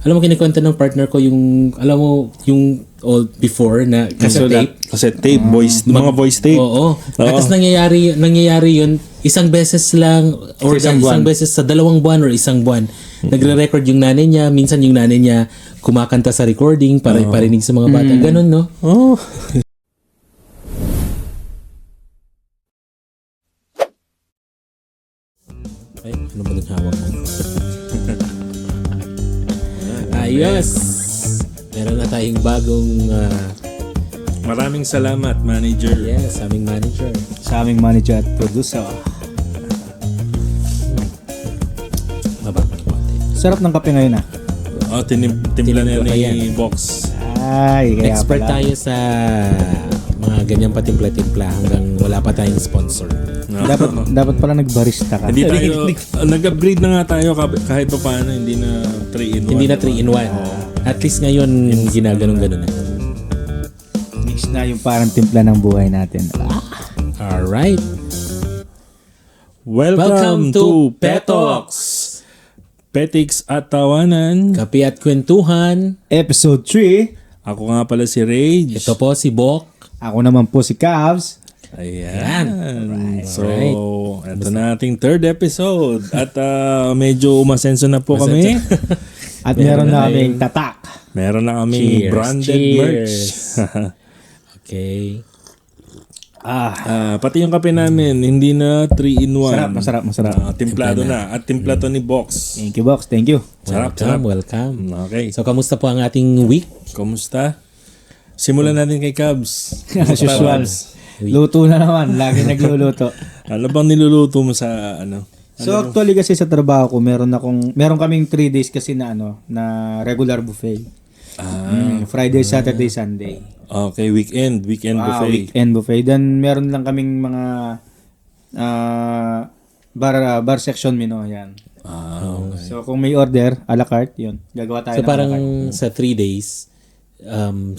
Alam mo, kinikwento ng partner ko yung, alam mo, yung old before na cassette tape. Cassette tape, mga voice tape. Oo. At tapos nangyayari yun, isang beses lang, or isang beses sa 2 buwan or 1 buwan. Nagre-record yung nanay niya, minsan yung nanay niya kumakanta sa recording para parinig sa mga bata. Ganun, no? Oh. Ay, ano ba naghawak mo? Ayos! Meron na tayong bagong... Maraming salamat, manager. Yes, aming manager. Sa aming manager at producer. Mababa konti. Sarap ng kape ngayon ah. Timpla na ni Box. Ay, kaya Expert pala. tayo sa mga ganyang patimpla-timpla hanggang wala pa tayong sponsor. Dapat pala nagbarista ka. Hindi tayo, nag-upgrade na nga tayo kahit pa paano, hindi na 3-in-1. Hindi na 3-in-1. At least ngayon, ginaganong-ganon na. Mix na yung parang timpla ng buhay natin. Alright. Welcome to Petox! Petics at Tawanan. Kape at Kwentuhan. Episode 3. Ako nga pala si Rage. Ito po si Bok. Ako naman po si Cavs. Ayan. So, ito na ating 3rd episode. At medyo umasenso na po kami. At meron na kaming tatak. Meron na kaming branded merch. Okay. Pati yung kape namin, hindi na 3-in-1. Masarap. Timplado na. At timpla to ni Box. Thank you, Box. Thank you. Sarap. Welcome. Okay. So, kamusta po ang ating week? Kumusta? Simulan natin kay Cubs. As usual. Luto na naman. Lagi nagluluto. Ano bang niluluto mo sa ano? So actually kasi sa trabaho ko, meron kaming 3 days kasi na na regular buffet. Friday, Saturday, Sunday. Okay, weekend buffet. Weekend buffet. Then meron lang kaming mga bar section menu yan. Okay. So kung may order, a la carte, yun. Gagawa tayo So, ng parang a la carte. sa 3 days,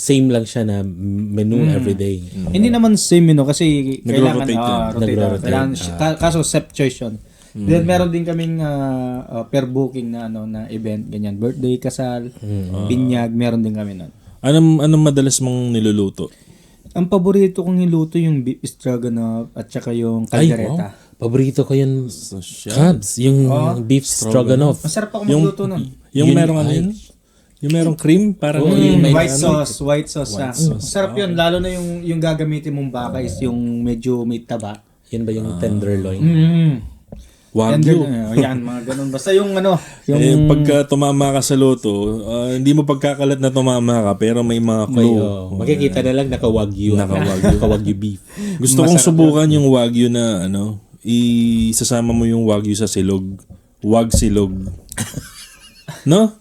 same lang siya na menu everyday. Hindi naman same menu kasi kailangan Nagro-rotate yan. rotate. Nagro-rotate. Kailangan, kaso set choice yun. Then meron din kaming per booking na na event, ganyan, birthday, kasal, binyag, meron din kami nun. Anong madalas mong niluluto? Ang paborito kong niluto yung beef stroganoff at saka yung caldereta. Paborito ko yun, Social. Cubs, yung beef stroganoff. Masarap ako magluto nun. Yung merong ano yun? Yung merong cream? Parang White sauce. Masarap yun, lalo na yung gagamitin mong baka is yung medyo may taba. Yan ba yung tenderloin? Wagyu. Yan, mga ganun. Basta yung Pagka tumama ka sa loto, hindi mo pagkakalat na tumama ka, pero may mga clue. Makikita na lang naka-wagyu. Naka-wagyu beef. Gusto kong subukan yung wagyu na isasama mo yung wagyu sa silog. Wag silog. No?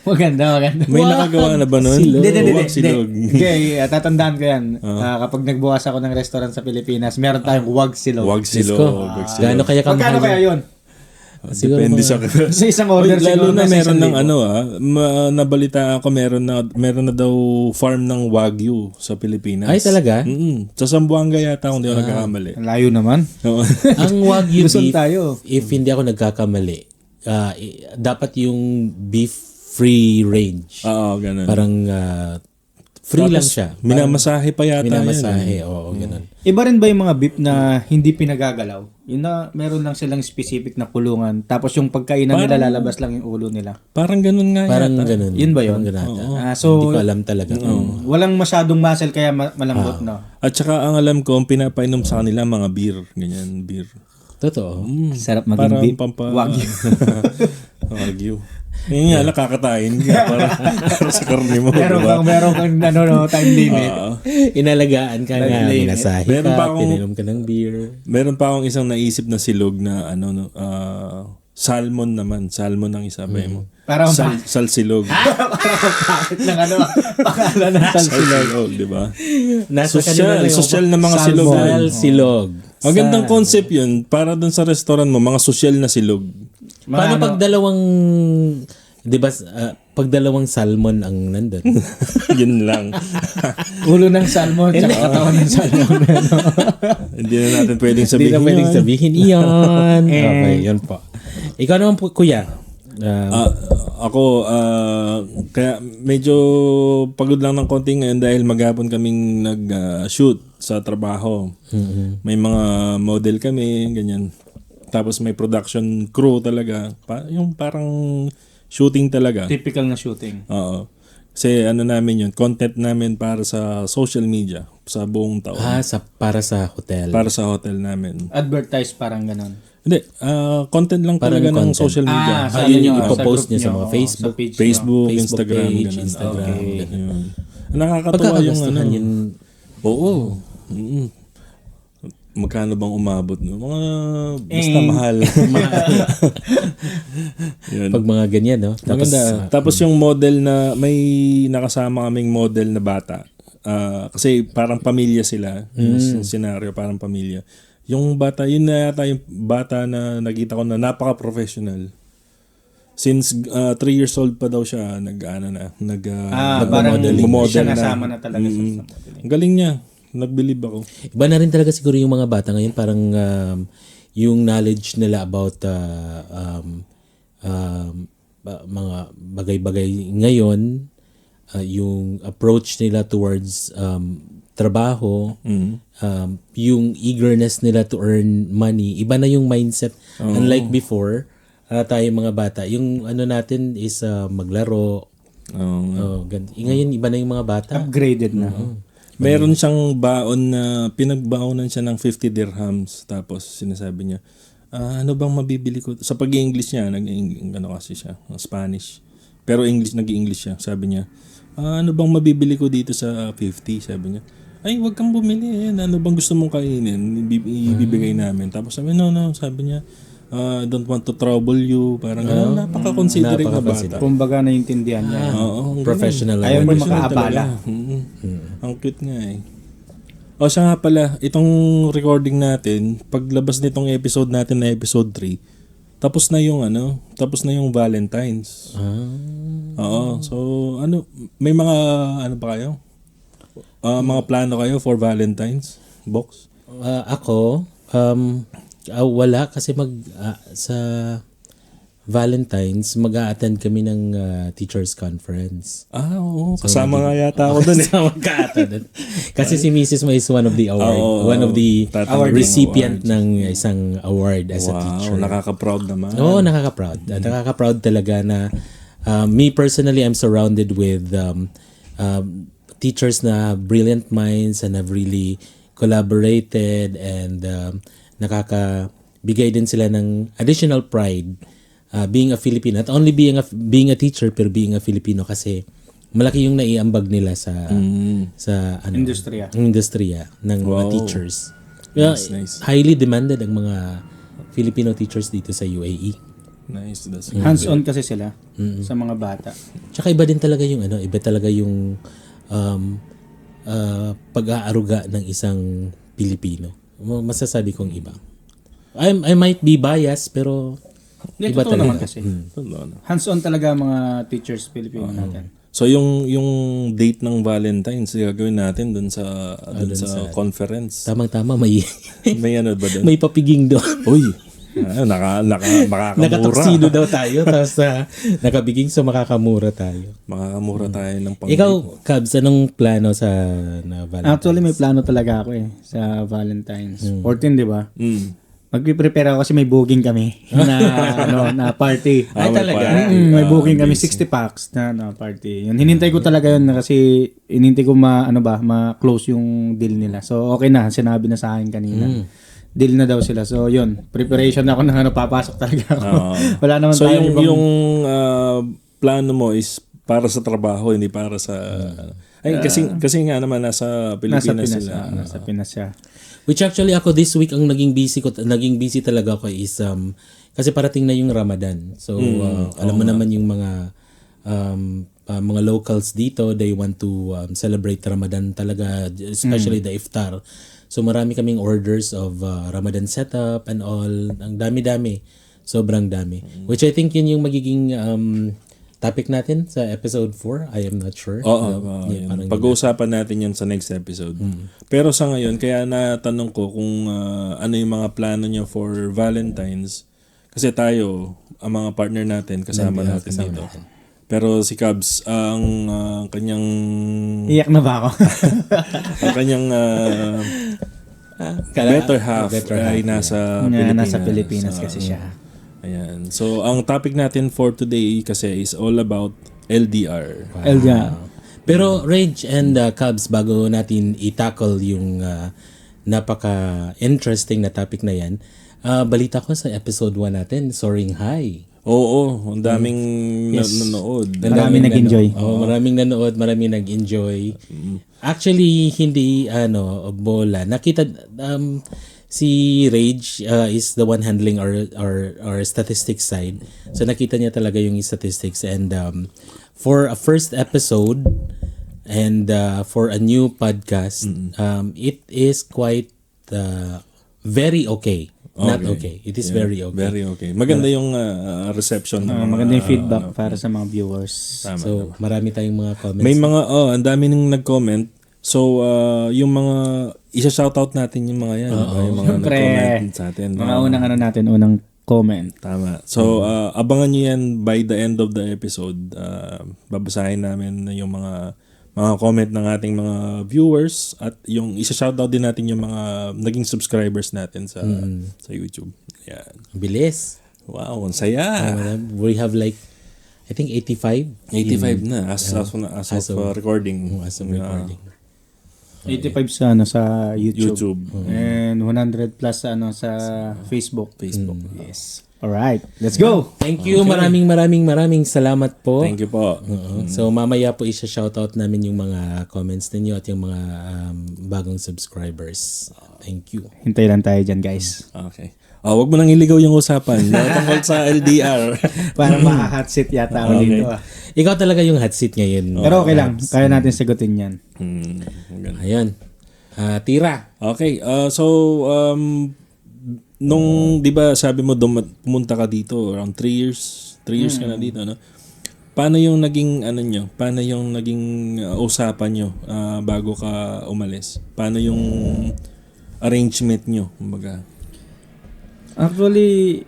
Maganda. May nakagawa na ba nun? Wag silog. Okay, tatandaan ko yan. Kapag nagbukas ako ng restaurant sa Pilipinas, meron tayong wag silog. Wag silog. Gaano kaya kamahal? Magkano kaya yun? Depende sa Sa isang order lalo siguro na nasa meron 1,000. ng nabalita ako meron na daw farm ng wagyu sa Pilipinas. Ay, talaga? Sa Zamboanga yata kung di ako nagkakamali. Layo naman. Oo. Ang wagyu Luzon beef, tayo. if hindi ako nagkakamali, dapat yung beef free range. Oo, ganun. Parang free lang siya. Minamasahe pa yata Minamasahe, yan. oo, ganun. Iba rin ba yung mga beef na hindi pinagagalaw? Yun na meron lang silang specific na kulungan. Tapos yung pagkainan nila lalabas lang yung ulo nila. Parang ganun nga Parang yata. ganun. Yun ba yun? Parang ganun ata. So, hindi ko alam talaga. walang masyadong muscle kaya malambot, no? At saka ang alam ko, ang pinapainom sa kanila mga beer. Ganyan, beer. Totoo. Sarap maging Parang beef. Wagyu. Wagyu. Yun nga, nakakatayin ka para sa karne mo. Meron kang time limit. Inalagaan ka nga, minasahe Meron pa ka, akong- pininom ka ng beer. Meron pa akong isang naisip na silog na salmon naman. Salmon ang isabi mo. Parang Salsilog. bakit ng pangalan ng Salsilog, di ba? Nasa kanila na yung Social na mga silog. silog. Ang gandang concept yun. Para dun sa restaurant mo, mga social na silog. Paano pag dalawang, di ba, pag dalawang salmon ang nandun? Yun lang. ulo ng salmon at katawan ng salmon. Hindi na natin pwedeng Hindi sabihin na pwedeng yun. sabihin iyan. Okay, yun po. Ikaw naman po, kuya. Ako, kaya medyo pagod lang ng konti ngayon dahil maghapon kaming nag-shoot sa trabaho. May mga model kami, ganyan. Tapos may production crew talaga. Yung parang shooting talaga. Typical na shooting. Oo. Kasi ano namin yun, content namin para sa social media sa buong taon. Para sa hotel. Para sa hotel namin. Advertise parang ganon. Hindi, content lang Parang talaga ng content. social media. Sa yun inyo, yung sa ipopost group niyo sa nyo, mga sa Facebook. page nyo. Facebook, Facebook Instagram, page, ganun. Instagram, ganun. Yun. Nakakatuwa yung ano. Pagkakagastuhan yun. Oo. Magkano bang umabot? Mga basta mahal. Yun. Pag mga ganyan, no? Maganda. Tapos yung model na, may nakasama kaming model na bata. Kasi parang pamilya sila. Yung scenario, parang pamilya. Yung bata, yun na yata yung bata na nakita ko na napaka-professional. Since 3 years old pa daw siya, parang nag-modeling. siya nasama na talaga sa modeling. Ang galing niya. Nag-believe ako. Iba na rin talaga siguro yung mga bata ngayon. Parang yung knowledge nila about mga bagay-bagay ngayon, yung approach nila towards trabaho, yung eagerness nila to earn money, iba na yung mindset. Unlike before, tayo mga bata, yung ano natin is maglaro. Ngayon, iba na yung mga bata. Upgraded na. Meron siyang baon na pinagbaonan siya ng 50 dirhams. Tapos sinasabi niya, ano bang mabibili ko? Sa pag-English niya, ano kasi siya, Spanish. Pero nag-English siya. Sabi niya, ano bang mabibili ko dito sa 50? Sabi niya, ay, wag kang bumili. Ano bang gusto mong kainin? Ibibigay namin. Tapos sabi, no. Sabi niya, don't want to trouble you. Parang napaka-considerate na bata. Kumbaga naiintindihan niya. Oo, Professional. Ayaw mo Professional makaabala. talaga. Ang cute nga eh. O siya nga pala, itong recording natin, paglabas nitong episode natin na episode 3, tapos na yung Valentine's. Oo. So, may mga, ba kayo? Mga plano kayo for Valentine's? Box? Ako, wala kasi sa Valentine's, mag-a-attend kami ng teachers conference. Oo. Kasama nga yata ako dun eh. Kasi si Mrs. Mo is one of the recipient ng isang award as a teacher. Wow, nakaka-proud naman. Oo, nakaka-proud. Nakaka-proud talaga na me personally, I'm surrounded with teachers na have brilliant minds and have really collaborated and nakakabigay din sila ng additional pride being a Filipino. Not only being a teacher, pero being a Filipino kasi malaki yung naiambag nila sa industriya ng mga teachers. Nice. Highly demanded ang mga Filipino teachers dito sa UAE. Nice. That's Hands-on kasi sila sa mga bata. Tsaka iba din talaga yung pag-aaruga ng isang Pilipino. Masasabi kong iba. I might be biased pero iba Totoo talaga. naman kasi. Hands-on talaga mga teachers Pilipino natin. So yung date ng Valentine's gagawin natin dun sa conference. Tamang-tama may May ano ba doon? may papiging doon. Uy. Makakamura. Nakataksido daw tayo tapos nakabiging so makakamura tayo. Makakamura tayo ng pang. Ikaw, Cabs, anong plano sa Valentine's? Actually, may plano talaga ako sa Valentine's. 14, di ba? Magpiprepare ako kasi may booking kami na party. Ay, talaga? May booking kami 60 packs na party. Yun, hinintay ko talaga yun kasi hinintay ko ma-close yung deal nila. So, okay na. Sinabi na sa akin kanina. Deal na daw sila. So, yun. Preparation ako na papasok talaga ako. Wala naman so, tayo yung plano mo is para sa trabaho, hindi para sa... kasi nga naman nasa Pilipinas sila. Nasa Pinas siya. Which actually ako this week ang naging busy talaga ako is kasi parating na yung Ramadan. So alam mo naman yung mga locals dito, they want to celebrate Ramadan talaga, especially the iftar. So marami kaming orders of Ramadan setup and all. Ang dami-dami. Sobrang dami. Which I think yun yung magiging topic natin sa episode 4. I am not sure. Pag-uusapan natin yun sa next episode. Pero sa ngayon, kaya natanong ko kung ano yung mga plano niya for Valentine's. Kasi tayo, ang mga partner natin, kasama natin dito. Pero si Cubs, ang kanyang Iyak na ba ako? ang kanyang better half ay nasa Pilipinas. Nasa Pilipinas kasi siya. Ayan. So, ang topic natin for today kasi is all about LDR. Elja. Pero Rage and Cubs, bago natin i-tackle yung napaka-interesting na topic na yan, balita ko sa episode 1 natin, Soaring High. Oo, ang daming nanood. Maraming nag-enjoy. Maraming nanood, maraming nag-enjoy. Actually, hindi bola. Nakita si Rage is the one handling our statistics side. So nakita niya talaga yung statistics, and for a first episode and for a new podcast, it is quite very okay. Not okay. It is very okay. Very okay. Maganda yung reception. Maganda yung feedback para sa mga viewers. So marami tayong mga comments. May mga, ang dami nang nag-comment. So, yung mga, isa-shoutout natin yung mga yan. Yung mga nag-comment sa atin. Mga unang comment. Tama. So, abangan nyo yan by the end of the episode. Babasahin namin yung mga comment ng ating mga viewers, at yung isa-shoutout din natin yung mga naging subscribers natin sa YouTube. Yan. Bilis. Wow, ang saya. We have like, I think 85. 85 na as of recording. As of recording. 85 sa YouTube. And 100 plus sa Facebook. Yes. Alright, let's go! Thank you. Maraming salamat po. Thank you po. So mamaya po isa-shoutout namin yung mga comments ninyo at yung mga bagong subscribers. Thank you. Hintay lang tayo dyan, guys. Okay. Wag mo nang iligaw yung usapan. Tungkol sa LDR. Para maka-hot seat yata ako dito. Ikaw talaga yung hot seat ngayon. Pero okay lang. Kaya natin sagutin yan. Ayun. Tira. Okay. So, nung, di ba, sabi mo, pumunta ka dito around 3 years. 3 years ka na dito, no? Paano yung naging, paano yung naging usapan nyo bago ka umalis? Paano yung arrangement nyo, kumbaga? Actually,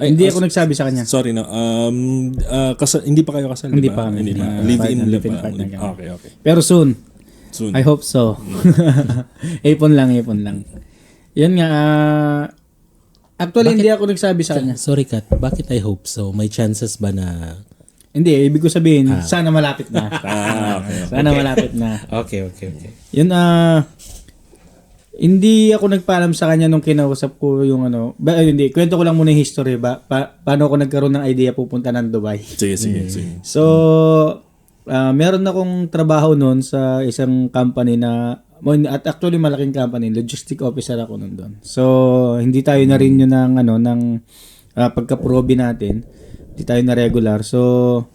hindi ako nagsabi sa kanya. Sorry, no. Hindi pa kayo kasal, Hindi di ba? pa. Hindi pa. Live-in Live-in partner kami. Okay. Pero soon. Soon. I hope so. Ipon lang. Yan nga. Actually, hindi ako nagsabi sa kanya. Sorry, Kat. Bakit I hope so? May chances ba na... Hindi, ibig ko sabihin, sana malapit na. Okay. Sana malapit na. Okay. Yun, hindi ako nagpaalam sa kanya nung kinausap ko yung hindi, kwento ko lang muna yung history ba, paano ako nagkaroon ng idea pupunta ng Dubai. Sige. So, meron akong trabaho noon sa isang company na, at actually malaking company, logistic officer ako noon doon. So, hindi tayo na rin yun ng pagka-probe natin, hindi tayo na regular. So,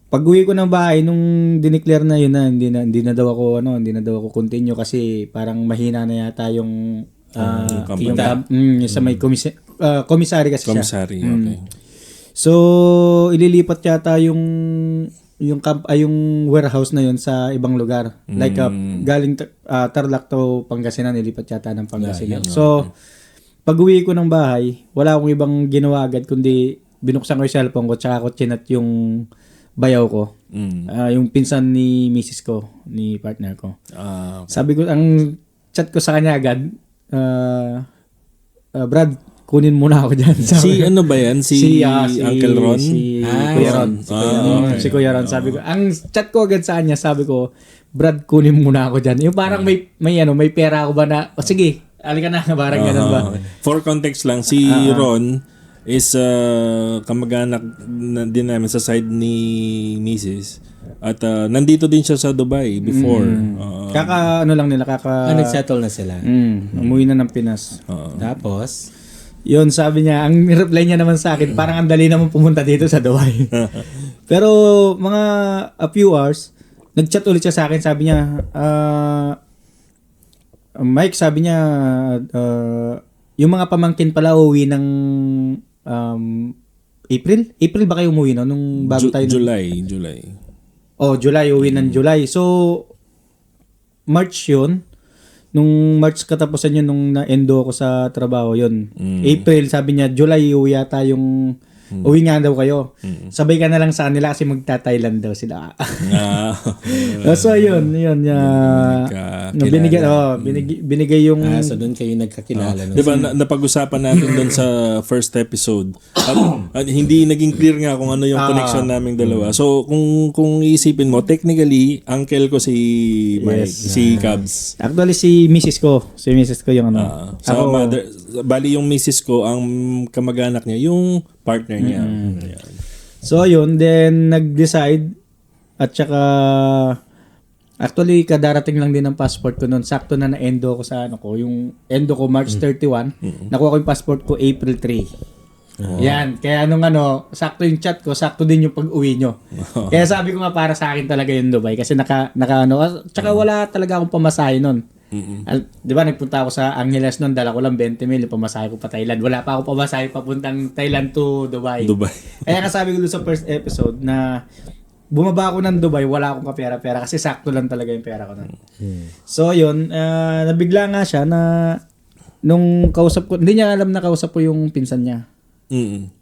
pag-uwi ko ng bahay nung dineclare na yun na hindi na daw ako continue kasi parang mahina na yata yung sa may commissary kasi siya. Commissary, okay. So ililipat yata yung warehouse na yun sa ibang lugar. Like galing Tarlac to Pangasinan, ilipat yata ng Pangasinan. So pag-uwi ko ng bahay, wala akong ibang ginawa agad kundi binuksan ko yung cellphone ko tsaka ko chinat yung bayaw ko. Yung pinsan ni misis ko, ni partner ko. Okay. Sabi ko, ang chat ko sa kanya agad, Brad, kunin muna ako dyan. Si ano ba yan? Si Uncle Ron? Si Kuya Ron. Si Kuya Ron. Sabi ko, ang chat ko agad sa kanya, sabi ko, Brad, kunin muna ako dyan. Yung parang may pera ako ba na, sige, alika na, parang ganun ba? For context lang, si Ron is kamag-anak din namin sa side ni Mrs. At nandito din siya sa Dubai before. nagsettle na sila. Umuwi na ng Pinas. Tapos, Yun, sabi niya, ang reply niya naman sa akin, parang ang dali naman pumunta dito sa Dubai. Pero mga a few hours, nag-chat ulit siya sa akin, sabi niya, Mike, sabi niya, yung mga pamangkin pala uuwi ng April? April ba kayo umuwi no? Nung bago tayo? July. Oh, July, uwi ng July. So, March yun. nung March katapusan yun, nung na-endo ako sa trabaho yun. April, sabi niya, July, uwi yata yung, uwi nga daw kayo. Sabay ka na lang sa kanila kasi magta-Thailand daw sila. So, yun. Binigay yung... So doon kayo nagkakilala. Di ba, napag-usapan natin doon sa first episode. At hindi naging clear nga kung ano yung connection naming dalawa. So, kung iisipin mo, technically, uncle ko si Mike, si Cubs. Actually, si Mrs. ko. Si Mrs. ko yung ano. Sa mother, bali yung Mrs. ko, ang kamag-anak niya, yung partner niya. Ayan. So, yun. Then, nag-decide. At saka, actually, kadarating lang din ng passport ko noon. Sakto na na-endo ko sa ano ko. Yung endo ko, March 31. Nakuha ko yung passport ko, April 3. Yan. Kaya nung sakto yung chat ko, sakto din yung pag-uwi nyo. Kaya sabi ko nga para sa akin talaga yung Dubai. Kasi tsaka wala talaga akong pamasahe noon. Di ba, nagpunta ako sa Angeles noon, dala ko lang 20 mil, pamasahe ko pa Thailand. Wala pa ako pamasahe papuntang Thailand to Dubai. Kaya kasabi ko doon sa first episode na bumaba ako ng Dubai, wala akong kapera-pera kasi sakto lang talaga yung pera ko noon. So yun, nabigla nga siya na nung kausap ko, hindi niya alam na kausap ko yung pinsan niya.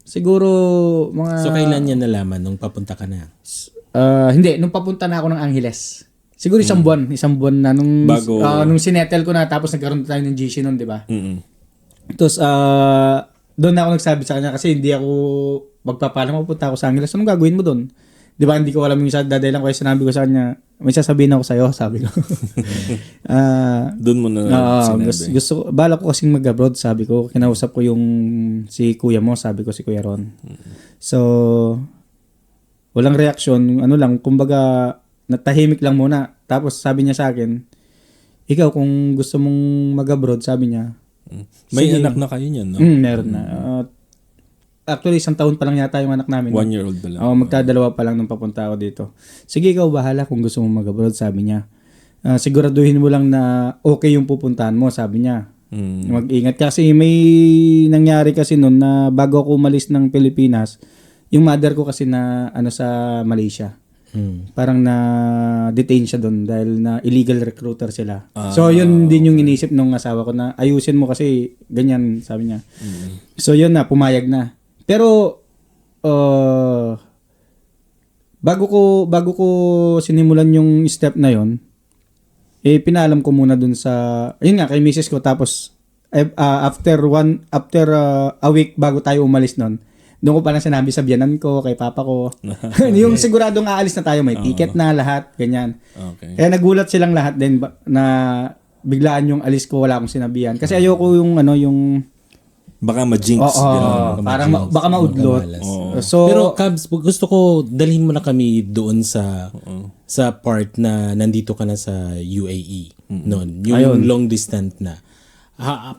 Siguro mga... So kailan niya nalaman nung papunta ka na? Hindi, nung papunta na ako ng Angeles. Siguro isang buwan na nung nung sinettle ko na tapos nagkaroon tayo ng GC noon, di ba? Tapos doon na ako nagsabi sa kanya kasi hindi ako magpapalam, mapunta ako sa Angeles. Anong gagawin mo doon? Di ba, hindi ko alam yung dadailan ko kaya sinabi ko sa kanya, may sasabihin ako sa'yo, sabi ko. Doon mo na sinabi. Bala ko kasing mag-abroad, sabi ko. Kinausap ko yung si kuya mo, sabi ko si Kuya Ron. So, walang reaksyon, kumbaga, natahimik lang muna. Tapos sabi niya sa akin, ikaw kung gusto mong mag-abroad, sabi niya. May anak na kayo niyan, no? Meron na. Actually, 1 taon pa lang yata yung anak namin. 1 year old pa lang. Magkadalawa pa lang nung papunta ako dito. Sige, ikaw bahala kung gusto mong mag-abroad, sabi niya. Siguraduhin mo lang na okay yung pupuntahan mo, sabi niya. Mag-ingat kasi may nangyari kasi noon na bago ako umalis ng Pilipinas, yung mother ko kasi na sa Malaysia. Parang na-detain siya doon dahil na illegal recruiter sila. So, yun din yung inisip nung asawa ko na ayusin mo kasi ganyan, sabi niya. So, yun na, pumayag na. Pero, bago ko sinimulan yung step na yon, pinaalam ko muna dun sa, ayun nga, kay misis ko. Tapos, after a week bago tayo umalis nun, doon ko palang sinabi sa biyanan ko, kay papa ko. Yung siguradong aalis na tayo, may ticket na lahat, ganyan. Okay. Kaya nagulat silang lahat din na biglaan yung alis ko, wala akong sinabihan. Kasi ayoko yung baka ma-jinx. Parang baka maudlot. So, pero Cubs, gusto ko dalhin mo na kami doon sa part na nandito ka na sa UAE noon. Yung long distance na.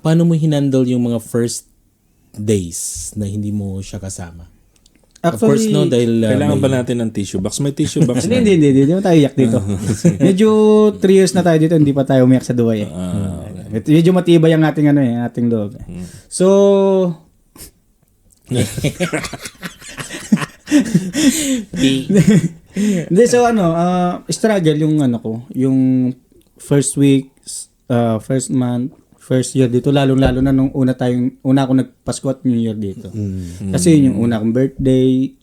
Paano mo hinandle yung mga first days na hindi mo siya kasama? Actually, of course, no, dahil kailangan ba natin ng tissue box? May tissue box na. Hindi mo tayo iyak dito. Medyo 3 years na tayo dito, hindi pa tayo umiyak sa Dubai. Medyo matibay ang ating loob. So, hindi, so struggle yung yung first week, first month, first year dito, lalo na nung una ako nagpasko at New Year dito. Kasi yun yung unang birthday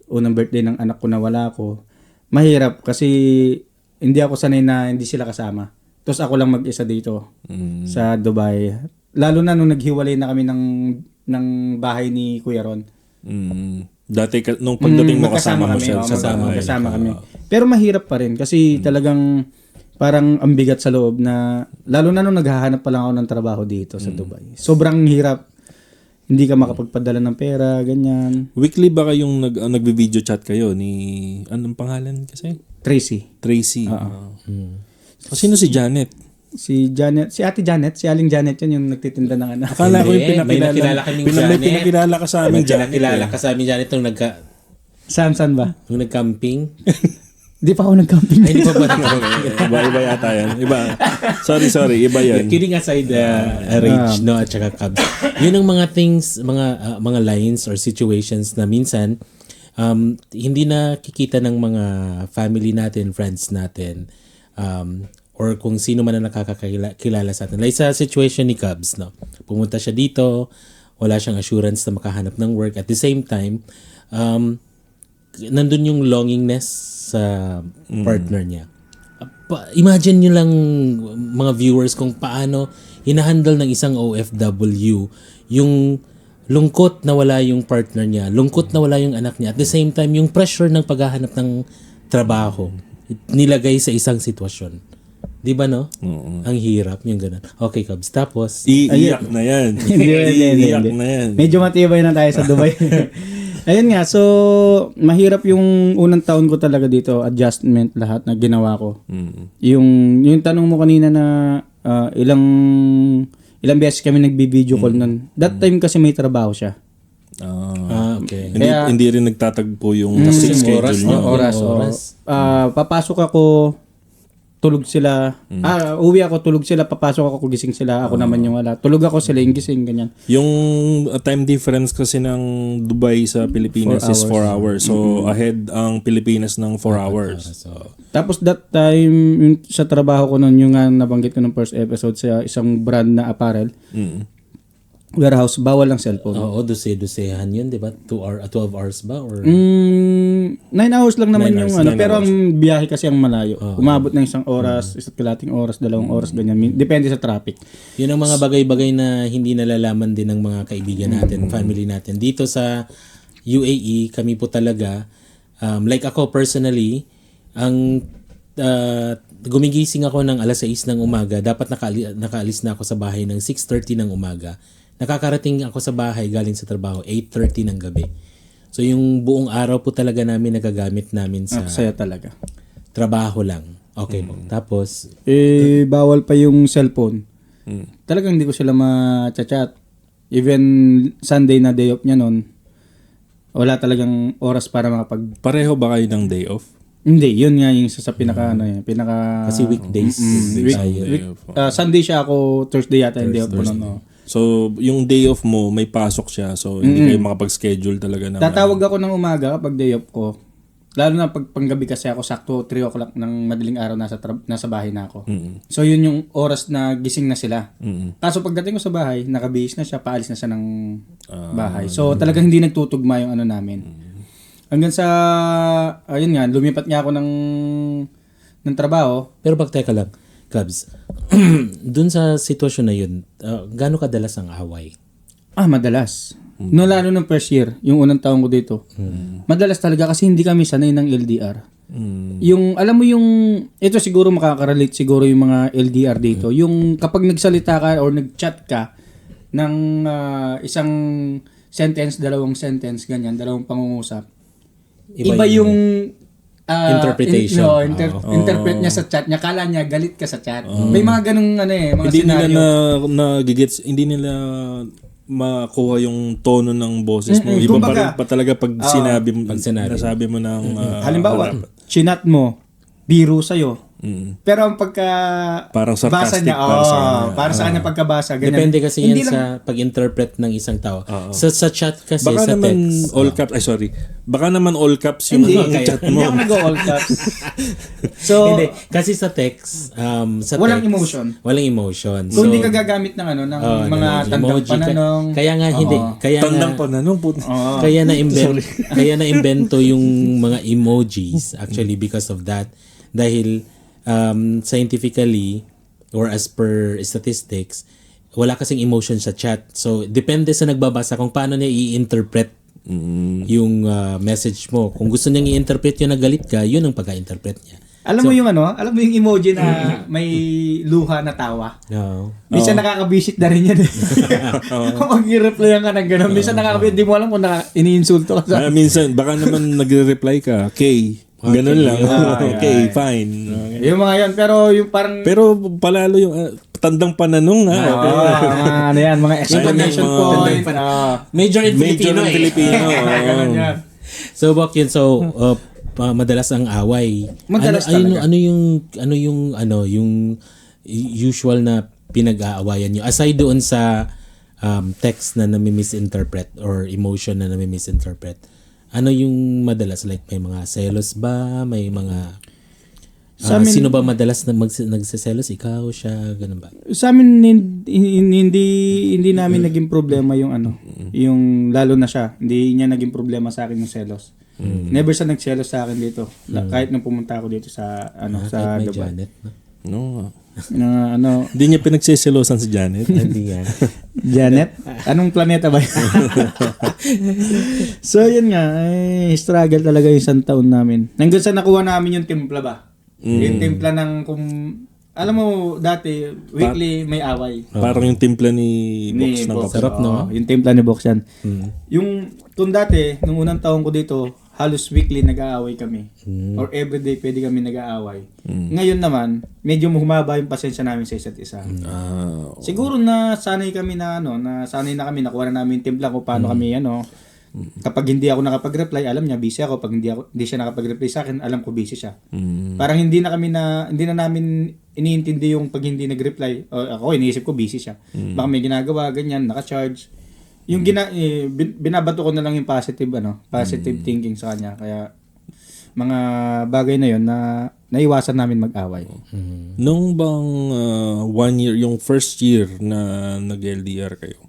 ng anak ko na wala ko. Mahirap kasi hindi ako sanay na hindi sila kasama. Tapos ako lang mag-isa dito sa Dubai. Lalo na nung naghiwalay na kami ng bahay ni Kuya Ron. Dati nung pagdating mo kasama mo siya. Kasama kami. Pero mahirap pa rin kasi talagang parang ang bigat sa loob na lalo na nung naghahanap pa lang ako ng trabaho dito sa Dubai. Sobrang hirap. Hindi ka makapagpadala ng pera, ganyan. Weekly ba kayong nagvi-video chat kayo ni anong pangalan kasi? Tracy. Sino si Janet? Si Ate Janet, si Aling Janet yun yung nagtitinda ng anak. Akala ko yung pinakilala kaming Janet. Pinakilala ka sa amin, Janet. Pinakilala ka sa amin, Janet, nung Saan ba? Nung nag-camping. Hindi pa ako nag-camping. Ay, hindi pa ba? Iba yata yan. Iba. Sorry. Iba yan. Kidding aside, Rage, no, at saka Cubs. Yun ang mga things, mga lines or situations na minsan, hindi na kikita ng mga family natin, friends natin, or kung sino man ang nakakakilala sa atin. Like sa situation ni Cubs, no? Pumunta siya dito, wala siyang assurance na makahanap ng work. At the same time, nandun yung longingness sa partner niya. Imagine nyo lang, mga viewers, kung paano hinahandle ng isang OFW yung lungkot na wala yung partner niya, lungkot na wala yung anak niya. At the same time, yung pressure ng paghahanap ng trabaho, nilagay sa isang sitwasyon. Di ba, no? Ang hirap, yung ganun. Okay, Cubs. Tapos, Iiyak na yan. Iiyak na yan. Medyo matibay na tayo sa Dubai. Ayun nga, so mahirap yung unang taon ko talaga dito, adjustment lahat na ginawa ko. Yung tanong mo kanina na ilang beses kami nagbi-video call nun. That time kasi may trabaho siya. okay. Hindi rin nagtatagpo yung schedule niya. Oras. Papasok ako, tulog sila. Uwi ako, tulog sila, papasok ako, gising sila. Ako naman yung wala. Tulog ako, sila yung gising, ganyan. Yung time difference kasi ng Dubai sa Pilipinas is 4 hours. So, ahead ang Pilipinas ng 4 hours. Tapos that time, yung sa trabaho ko nun, yung nga nabanggit ko ng first episode sa isang brand na apparel, warehouse, bawal ang cellphone. Oo, dusehan yun, di ba? 12 hours ba? Or 9 hours lang naman 9 yung hours, 9 pero hours. ang biyahe kasi ang malayo. Umabot ng 1 oras, 1 kalating oras, 2 oras, ganyan. Depende sa traffic. Yun ang mga bagay-bagay na hindi nalalaman din ng mga kaibigan natin, family natin. Dito sa UAE, kami po talaga, like ako personally, ang gumigising ako ng alas 6 ng umaga, dapat nakaalis na ako sa bahay ng 6:30 ng umaga. Nakakarating ako sa bahay galing sa trabaho 8:30 ng gabi. So yung buong araw po talaga namin nagagamit namin sa Saya talaga. trabaho lang. Okay po. Tapos, Bawal pa yung cellphone. Talagang hindi ko sila ma-chat. Even Sunday na day off niya nun, wala talagang oras para makapag... Pareho ba kayo ng day off? Hindi, yun nga yung isa sa pinaka... kasi weekdays. Sunday siya ako, Thursday yata yung day off ko nun. No? So, yung day off mo, may pasok siya. So, hindi kayo makapag-schedule talaga na. Tatawag ako ng umaga kapag day off ko. Lalo na pag panggabi kasi ako, sakto 3 o'clock ng madaling araw nasa bahay na ako. So, yun yung oras na gising na sila. Kaso pagdating ko sa bahay, nakabihis na siya, paalis na siya ng bahay. So, talagang hindi nagtutugma yung ano namin. Hanggang sa, ayun nga, lumipat nga ako ng trabaho. Pero teka lang, Cubs, dun sa sitwasyon na yun, gaano kadalas ang away? Madalas. No, lalo ng first year, yung unang taon ko dito. Madalas talaga kasi hindi kami sanay ng LDR. Yung, alam mo yung, ito siguro makaka-relate siguro yung mga LDR dito. Yung kapag nagsalita ka or nag-chat ka ng isang sentence, 2 sentence, ganyan, 2 pangungusap. Iba yung interpretation. Interpret niya sa chat niya. Kala niya galit ka sa chat. May mga ganung mga Hindi senaryo. nila hindi nila makuha yung tono ng boses mo. Iba pa rin pa talaga pag nasabi mo ng halimbawa, chinat mo, biro sa'yo. Pero ang parang basa sarcastic niya, para sa kanya pagkabasa, ganyan. Depende kasi yan sa pag-interpret ng isang tao. Sa chat kasi, baka sa naman text. all caps, baka naman all caps yung chat mo. Hindi ako nag-all caps. So, Hindi, kasi sa text, sa walang text, emotion. Walang emotion. Kung hindi ka gagamit ng ng mga tandang emoji, pananong. Kaya nga, hindi. Tandang pananong po. Kaya na-invento yung mga emojis actually because of that. Dahil scientifically or as per statistics, wala kasing emotion sa chat. So, depende sa nagbabasa kung paano niya i-interpret yung message mo. Kung gusto niyang i-interpret yun na galit ka, yun ang pag-interpret niya. Alam mo yung emoji na may luha na tawa? No. Minsan nakakabisit na rin yan. Kapag i-replyan ka ng gano'n, minsan nakakabisit, di mo alam kung iniinsulto ka sa... Minsan, baka naman nagre-reply ka, ganun lang. Okay, fine. Yung mga yan, pero yung parang... Pero palalo yung tandang pananong ano yan, mga exclamation point. Major in Filipino. So, Bok, yun. So, madalas ang away. Madalas talaga. Ano yung usual na pinag-aawayan nyo? Aside doon sa text na nami-misinterpret or emotion na nami-misinterpret, ano yung madalas? Like, may mga selos ba? May mga Sino ba madalas na nagseselos? Ikaw, siya, ganun ba? Sa amin hindi namin naging problema yung yung lalo na siya. Hindi niya naging problema sa akin yung selos. Never siya nagselos sa akin dito. Kahit nung pumunta ako dito sa sa May Dubai. Janet, no? Na Hindi niya pinagsiselosan si Janet. Hindi yan. Janet? Anong planeta ba yun? So yun nga, struggle talaga yung isang taon namin. Hanggang sa nakuha namin yung timpla ba? Yung timpla ng alam mo, dati, weekly may away. Parang yung timpla ni Box ng Box. kape. Sarap, no? Oo, yung timpla ni Box yan. Kung dati, nung unang taon ko dito, halos weekly nag-aaway kami. Or everyday pwede kami nag-aaway. Ngayon naman, medyo humaba yung pasensya namin sa isa't isa. Siguro na sanay kami na sanay na kami, nakuha na namin timpla kung paano kami kapag hindi ako nakapag-reply, alam niya busy ako. Pag hindi siya nakapag-reply sa akin, alam ko busy siya. Parang hindi na namin iniintindi yung pag hindi nag-reply. O, ako iniisip ko busy siya. Baka may ginagawa, ganyan, naka-charge. Yung binabato ko na lang yung positive thinking sa kanya. Kaya mga bagay na yon na naiwasan namin mag-away. Nung bang 1 year, yung first year na nag-LDR kayo,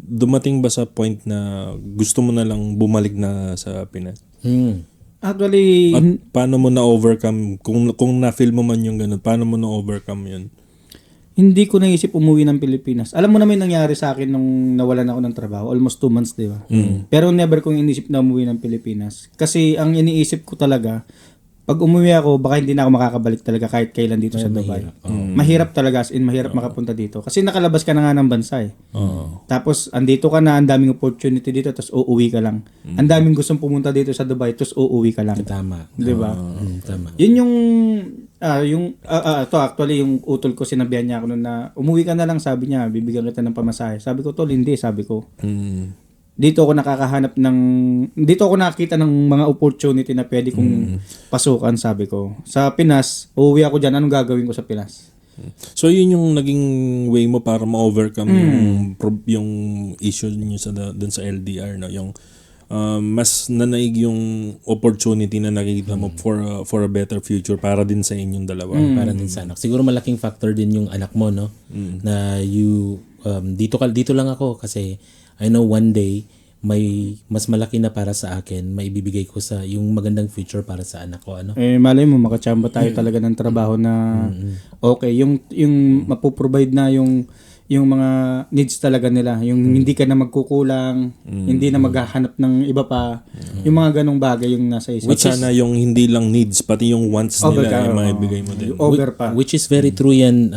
dumating ba sa point na gusto mo na lang bumalik na sa Pinas? Actually, At paano mo na-overcome, kung na-feel mo man yung ganun, paano mo na-overcome yun? hindi ko naisip umuwi ng Pilipinas. Alam mo naman yung nangyari sa akin nung nawalan ako ng trabaho. Almost 2 months, di ba? Pero never kong inisip na umuwi ng Pilipinas. Kasi ang iniisip ko talaga, pag umuwi ako, baka hindi na ako makakabalik talaga kahit kailan dito sa Dubai. Mahirap talaga, as in mahirap makapunta dito. Kasi nakalabas ka na nga ng bansa eh. Tapos andito ka na, ang daming opportunity dito, tapos uuwi ka lang. Ang daming gustong pumunta dito sa Dubai, tapos uuwi ka lang. Tama. Di ba? Tama. Yun actually yung utol ko, sinabihan niya ako noon na umuwi ka na lang, sabi niya, bibigyan kita ng pamasahe. Sabi ko, tol, hindi, sabi ko. Dito ako nakakita ng mga opportunity na pwede kong pasukan, sabi ko. Sa Pinas, uuwi ako dyan, anong gagawin ko sa Pinas? So yun yung naging way mo para ma-overcome yung issue niyo dun sa LDR, no? Yung mas nanaig yung opportunity na nakikita mo for a better future para din sa inyong dalawa. Para din sa anak. Siguro malaking factor din yung anak mo, no? Na dito lang ako kasi I know one day may mas malaki na para sa akin, may ibibigay ko sa yung magandang future para sa anak ko, ano? Malay mo makachamba tayo talaga ng trabaho na okay, yung mapoprovide na yung mga needs talaga nila, yung hindi ka na magkukulang, hindi na maghahanap ng iba pa, yung mga ganong bagay yung nasa isip. Which sana yung hindi lang needs, pati yung wants nila yung maibigay mo din. Over pa. Which is very true yan,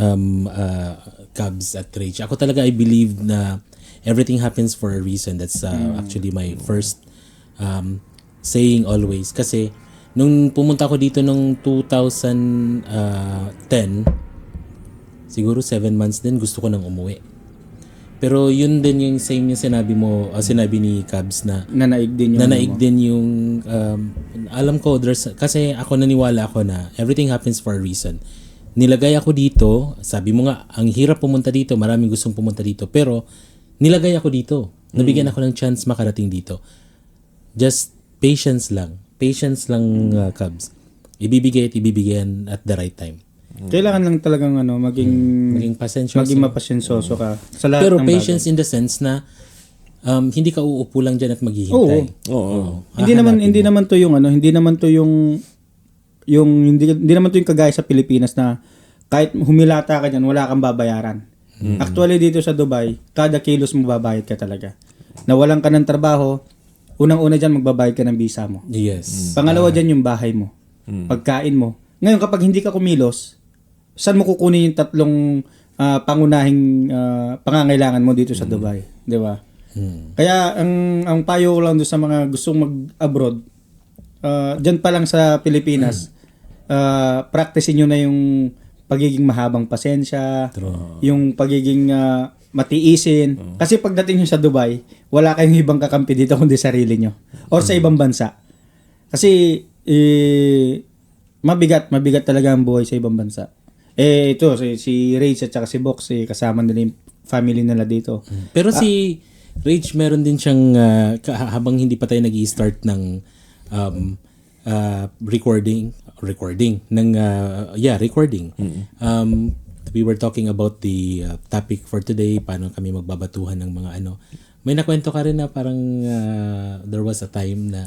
Cubs at Rage. Ako talaga, I believe na everything happens for a reason. That's actually my first saying always. Kasi nung pumunta ko dito nung 2010, siguro 7 months din gusto ko nang umuwi. Pero yun din yung same yung sinabi ni Cubs na Nanaig din yung alam ko kasi ako naniwala ako na everything happens for a reason. Nilagay ako dito, sabi mo nga ang hirap pumunta dito, maraming gustong pumunta dito, pero nilagay ako dito. Nabigyan ako ng chance makarating dito. Just patience lang. Patience lang, Cubs. Ibibigyan at the right time. Kailangan lang talagang maging pasensyoso. Maging mapasensyoso ka sa lahat Pero ng patience in the sense na hindi ka uupo lang diyan at maghihintay. Oo. Hindi naman to yung hindi naman to yung kagaya sa Pilipinas na kahit humilata ka diyan wala kang babayaran. Actually dito sa Dubai, kada kilos mo babayad ka talaga. Nawalan ka ng trabaho, unang-una diyan magbabayad ka ng visa mo. Yes. Pangalawa diyan yung bahay mo, pagkain mo. Ngayon kapag hindi ka kumilos, saan mo kukunin yung tatlong pangunahing pangangailangan mo dito sa Dubai, 'di ba? Kaya ang payo ko lang doon sa mga gustong mag-abroad, diyan pa lang sa Pilipinas, practicein niyo na yung pagiging mahabang pasensya, yung pagiging matiisin. Kasi pagdating niyo sa Dubai, wala kayong ibang kakampi dito kundi sarili niyo or sa ibang bansa. Kasi mabigat talaga ang buhay sa ibang bansa. Ito si Rage at saka si Box, kasama nila yung family nila dito. Pero si Rage meron din siyang habang hindi pa tayo nag-i-start ng recording recording recording. We were talking about the topic for today, paano kami magbabatuhan ng mga ano. May nakwento ka rin na parang there was a time na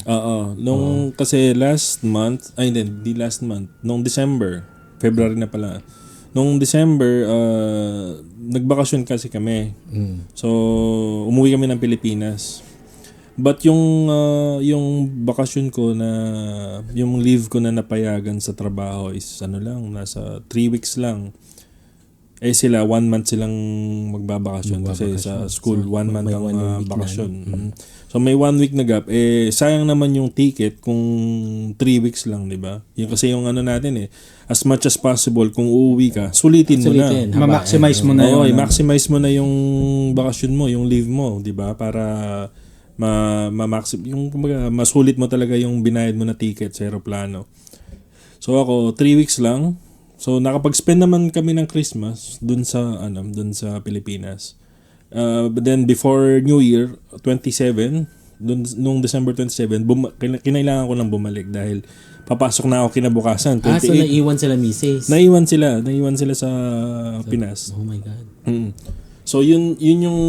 Kasi last month, hindi last month, nung December, February na pala. Nung December, nagbakasyon kasi kami. So, umuwi kami ng Pilipinas. But yung bakasyon ko na, yung leave ko na napayagan sa trabaho is nasa 3 weeks lang. Sila 1 month silang magbabakasyon kasi sa school 1 month ang bakasyon. So may 1 week na gap. Sayang naman yung ticket kung 3 weeks lang, di ba? Yung kasi yung natin as much as possible kung uuwi ka, sulitin mo na. Ma-maximize mo na yun. I-maximize mo na yung bakasyon mo, yung leave mo, di ba? Para masulit mo talaga yung binayad mo na ticket sa aeroplano. So ako 3 weeks lang. So nakapag-spend naman kami ng Christmas dun sa Pilipinas. But then before New Year 27, nung December 27, kinailangan ko nang bumalik dahil papasok na ako kinabukasan. 28. So naiwan sila misis? Naiwan sila sa Pinas. Oh my God. So yun yung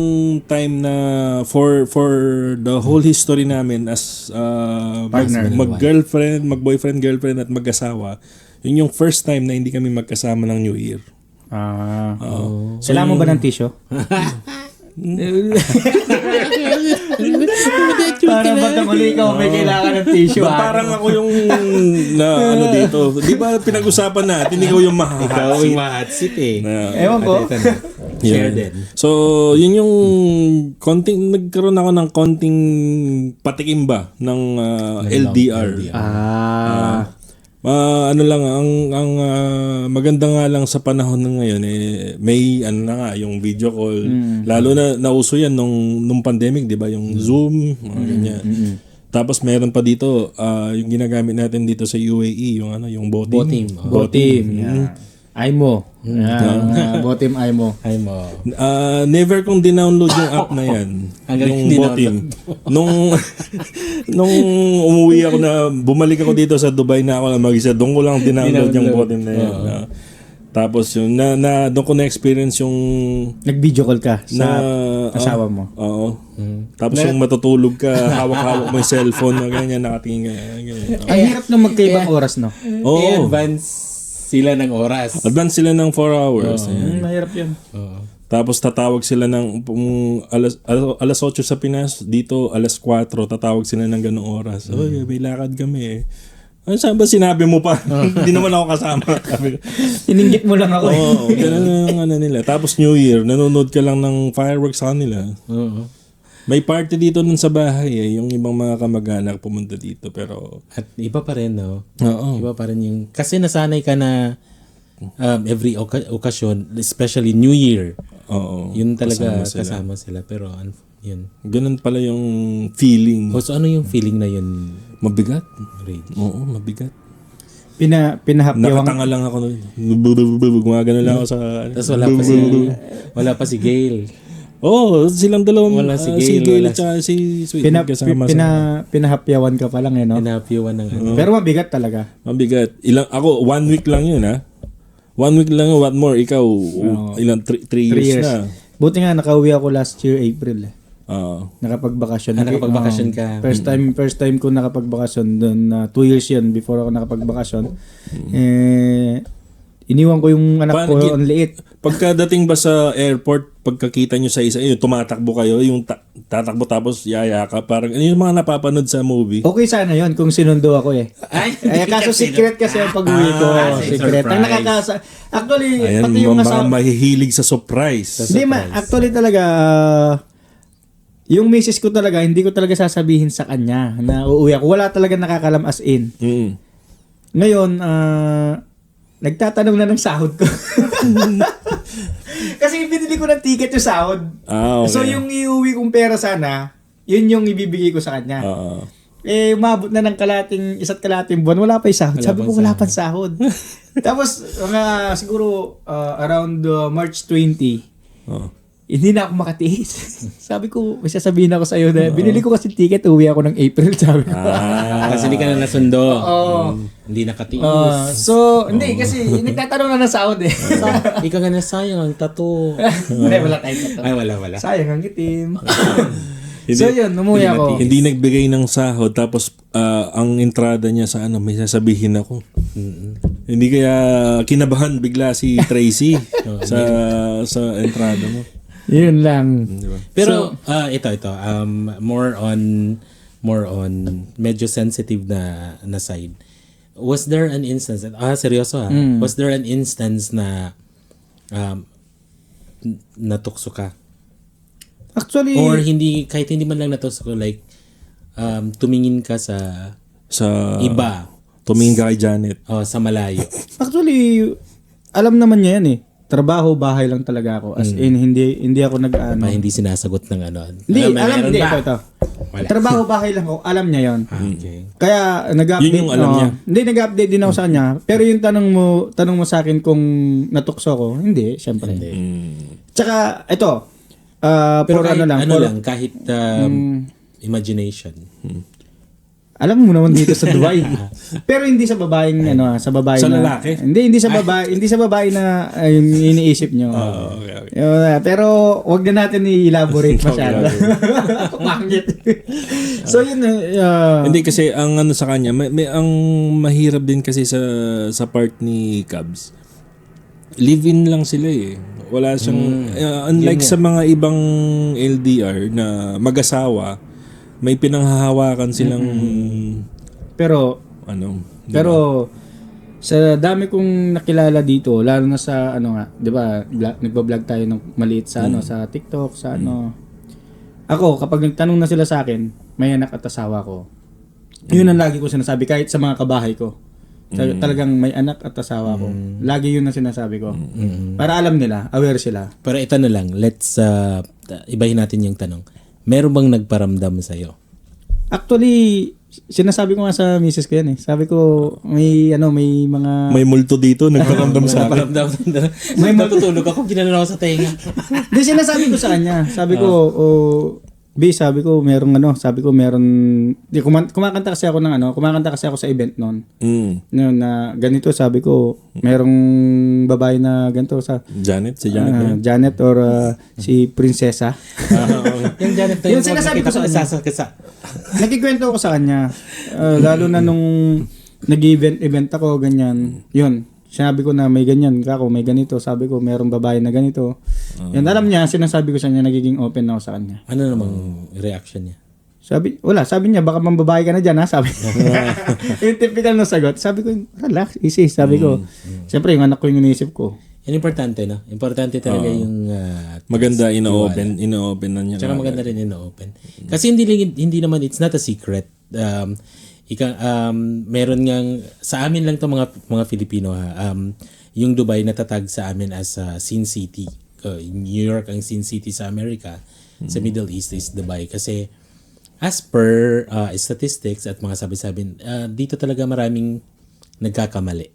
time na for the whole history namin as Partner. mag-girlfriend, mag-boyfriend, girlfriend at mag-asawa. Yun yung first time na hindi kami magkasama ng New Year. Kailangan mo ba ng tissue? Para batang uli ikaw may kailangan ng tissue. Parang ako yung dito. Di ba pinag-usapan natin, ikaw yung Ikaw yung hot seat Ewan ko. Share din. So, yun yung nagkaroon ako ng konting patikim ba ng LDR. Ang maganda nga lang sa panahon ng ngayon may yung video call. Lalo na nauso yan nung pandemic, 'di ba? Yung Zoom, mga ganyan. Tapos meron pa dito yung ginagamit natin dito sa UAE, yung Botim. Aimo. Botim Aimo. Never kong dinownload yung app na yan. Yung Botim. Nung umuwi ako bumalik ako dito sa Dubai na ako na mag-isa, doon ko lang dinownload yung Botim na yan. Tapos yung doon ko na-experience yung nag-video call ka sa asawa mo. Oo. Tapos yung matutulog ka, hawak-hawak mo yung cellphone na ganyan, nakatingin ka. Ang hirap na magkaibang oras, no? I-advance sila ng oras. Advance sila ng 4 hours. Mahirap yun. Tapos tatawag sila ng alas 8 sa Pinas, dito alas 4, tatawag sila ng ganong oras. May lakad kami saan ba sinabi mo pa? Hindi naman ako kasama. Ininggit mo lang ako. Ganun ang nila. Tapos New Year, nanonood ka lang ng fireworks sa kanila. May party dito nun sa bahay yung ibang mga kamag-anak pumunta dito pero at iba pa rin Oo. Iba pa rin yung kasi nasanay ka na every occasion, especially New Year. Oo. Yun talaga kasama sila pero yun. Ganun pala yung feeling. So ano yung feeling na yun? Mabigat. Ray? Oo, mabigat. Pinahapyawan. Nakatanga lang ako. Gumagano lang ako sa Tapos wala pa si Gail. Silang dalawang Wala si Gail Gail, at si Sweet Pinahapyawan ka pa lang no? Pinahapyawan ng Pero mabigat talaga. Mabigat. Ako 1 week lang yun 1 week lang yun. What more? Ikaw ilang 3 years na. Buti nga nakauwi ako last year April. Nakapagbakasyon. Nakapagbakasyon ka. First time ko nakapagbakasyon doon. 2 years yun before ako nakapagbakasyon. Iniwan ko yung anak ko ang liit. Pagkadating ba sa airport, pagkakita nyo sa isa, tumatakbo kayo, yung tatakbo tapos yaya ka, parang yung mga napapanood sa movie. Okay sana yun kung sinundo ako kaso secret kasi ang pag-uwi ko. Secret. Ang actually, ayan, pati yung mga mahihilig sa surprise. Hindi, actually talaga, yung misis ko talaga, hindi ko talaga sasabihin sa kanya na uuwi ako. Wala talaga nakakalam as in. Ngayon, nagtatanong na ng sahod ko. Kasi binili ko ng ticket yung sahod. Okay. So yung iuwi kong pera sana, yun yung ibibigay ko sa kanya. Umabot na ng isa't kalating buwan, wala pa yung sahod. Sabi ko, wala pa sahod. Tapos, siguro around March 20, hindi na ako makatiis. Sabi ko, may sasabihin ako sa'yo na binili ko kasi ticket, uwi ako ng April, sabi ko. Kasi hindi ka na nasundo. Oo. Hindi nakatiis. So, hindi, kasi nagtatanong na ng sahod eh. Ikaw nga na sayang ang tattoo. Hindi, wala tayong tato. Ay, wala. Sayang ang itim. So yun, umuwi ako. Hindi nagbigay ng sahod tapos ang entrada niya sa ano, may sasabihin ako. Hindi kaya kinabahan bigla si Tracy sa entrada mo. Yun lang. Di ba? Pero ito more on medyo sensitive na side. Was there an instance seryoso was there an instance na natukso ka? Actually, Or kahit hindi man lang natukso, like tumingin ka sa iba, Tumingin ka kay Janet. sa malayo. actually, alam naman niya yan eh. Trabaho, bahay lang talaga ako. As in, hindi ako nag-ano. Hindi sinasagot ng ano. Hindi, meron hindi. ba? Ito. Wala. Trabaho, bahay lang ako. Alam niya yon. Okay. Kaya nag-update. Yun yung alam niya. Hindi, nag-update din ako sa kanya. Pero yung tanong mo sa akin kung natukso ko, hindi, syempre. Hindi. Tsaka, ito. Pero for kahit for- kahit imagination. Alam mo naman dito sa Dubai. Pero hindi sa babaeng sa babae Sa na lalaki? Hindi sa babae na yung iniisip nyo. Okay. Pero wag na natin i-elaborate masyado. Pangit. So yun Hindi kasi ang ano sa kanya, may ang mahirap din kasi sa part ni Cubs. Live-in lang sila eh. Wala siyang unlike sa mga ibang LDR na mag-asawa, may pinanghahawakan silang pero ano. pero sa dami kong nakilala dito, lalo na sa 'di ba? Nagba-vlog tayo ng maliit sa sa TikTok, sa Ako kapag nagtanong na sila sa akin, may anak at asawa ko. Yun ang lagi ko sinasabi kahit sa mga kabahay ko. Talagang may anak at asawa ko. Lagi yun ang sinasabi ko. Para alam nila, aware sila. Pero ito na lang, let's ibahin natin yung tanong. Meron bang nagparamdam sa'yo? Actually, sinasabi ko nga sa misis ko yan eh. Sabi ko, may mga... May multo dito, nagparamdam sa akin. May matutulog ako, ginano ako sa tenga. Di, sinasabi ko sa kanya. Sabi ko, sabi ko, meron, di, kumakanta kasi ako sa event noon. Na ganito, sabi ko, merong babae na ganito sa... Janet, si Janet. ba yun? Janet or si Prinsesa. Yung Janet Yung sinasabi ko sa kanya. Nakikwento ko sa kanya. Lalo na nung nag-event ako, ganyan. Yun. Sinabi ko na may ganyan, may ganito. Sabi ko, merong babae na ganito. Yan, alam niya, sinasabi ko sa kanya, nagiging open ako sa kanya. Ano namang reaction niya? Sabi niya, baka mambabae ka na dyan, ha? Sabi. Yung typical na sagot. Sabi ko, relax, easy. Sabi ko, siyempre, yung anak ko yung inisip ko. Yan importante, no? Importante talaga yung... Maganda, ino-open na niya. Tsaka maganda rin ino-open. Kasi hindi naman, it's not a secret. Meron ngang sa amin lang to mga Filipino yung Dubai natatag sa amin as Sin City. New York ang Sin City sa Amerika. Sa Middle East is Dubai kasi as per statistics at mga sabi-sabi dito talaga maraming nagkakamali.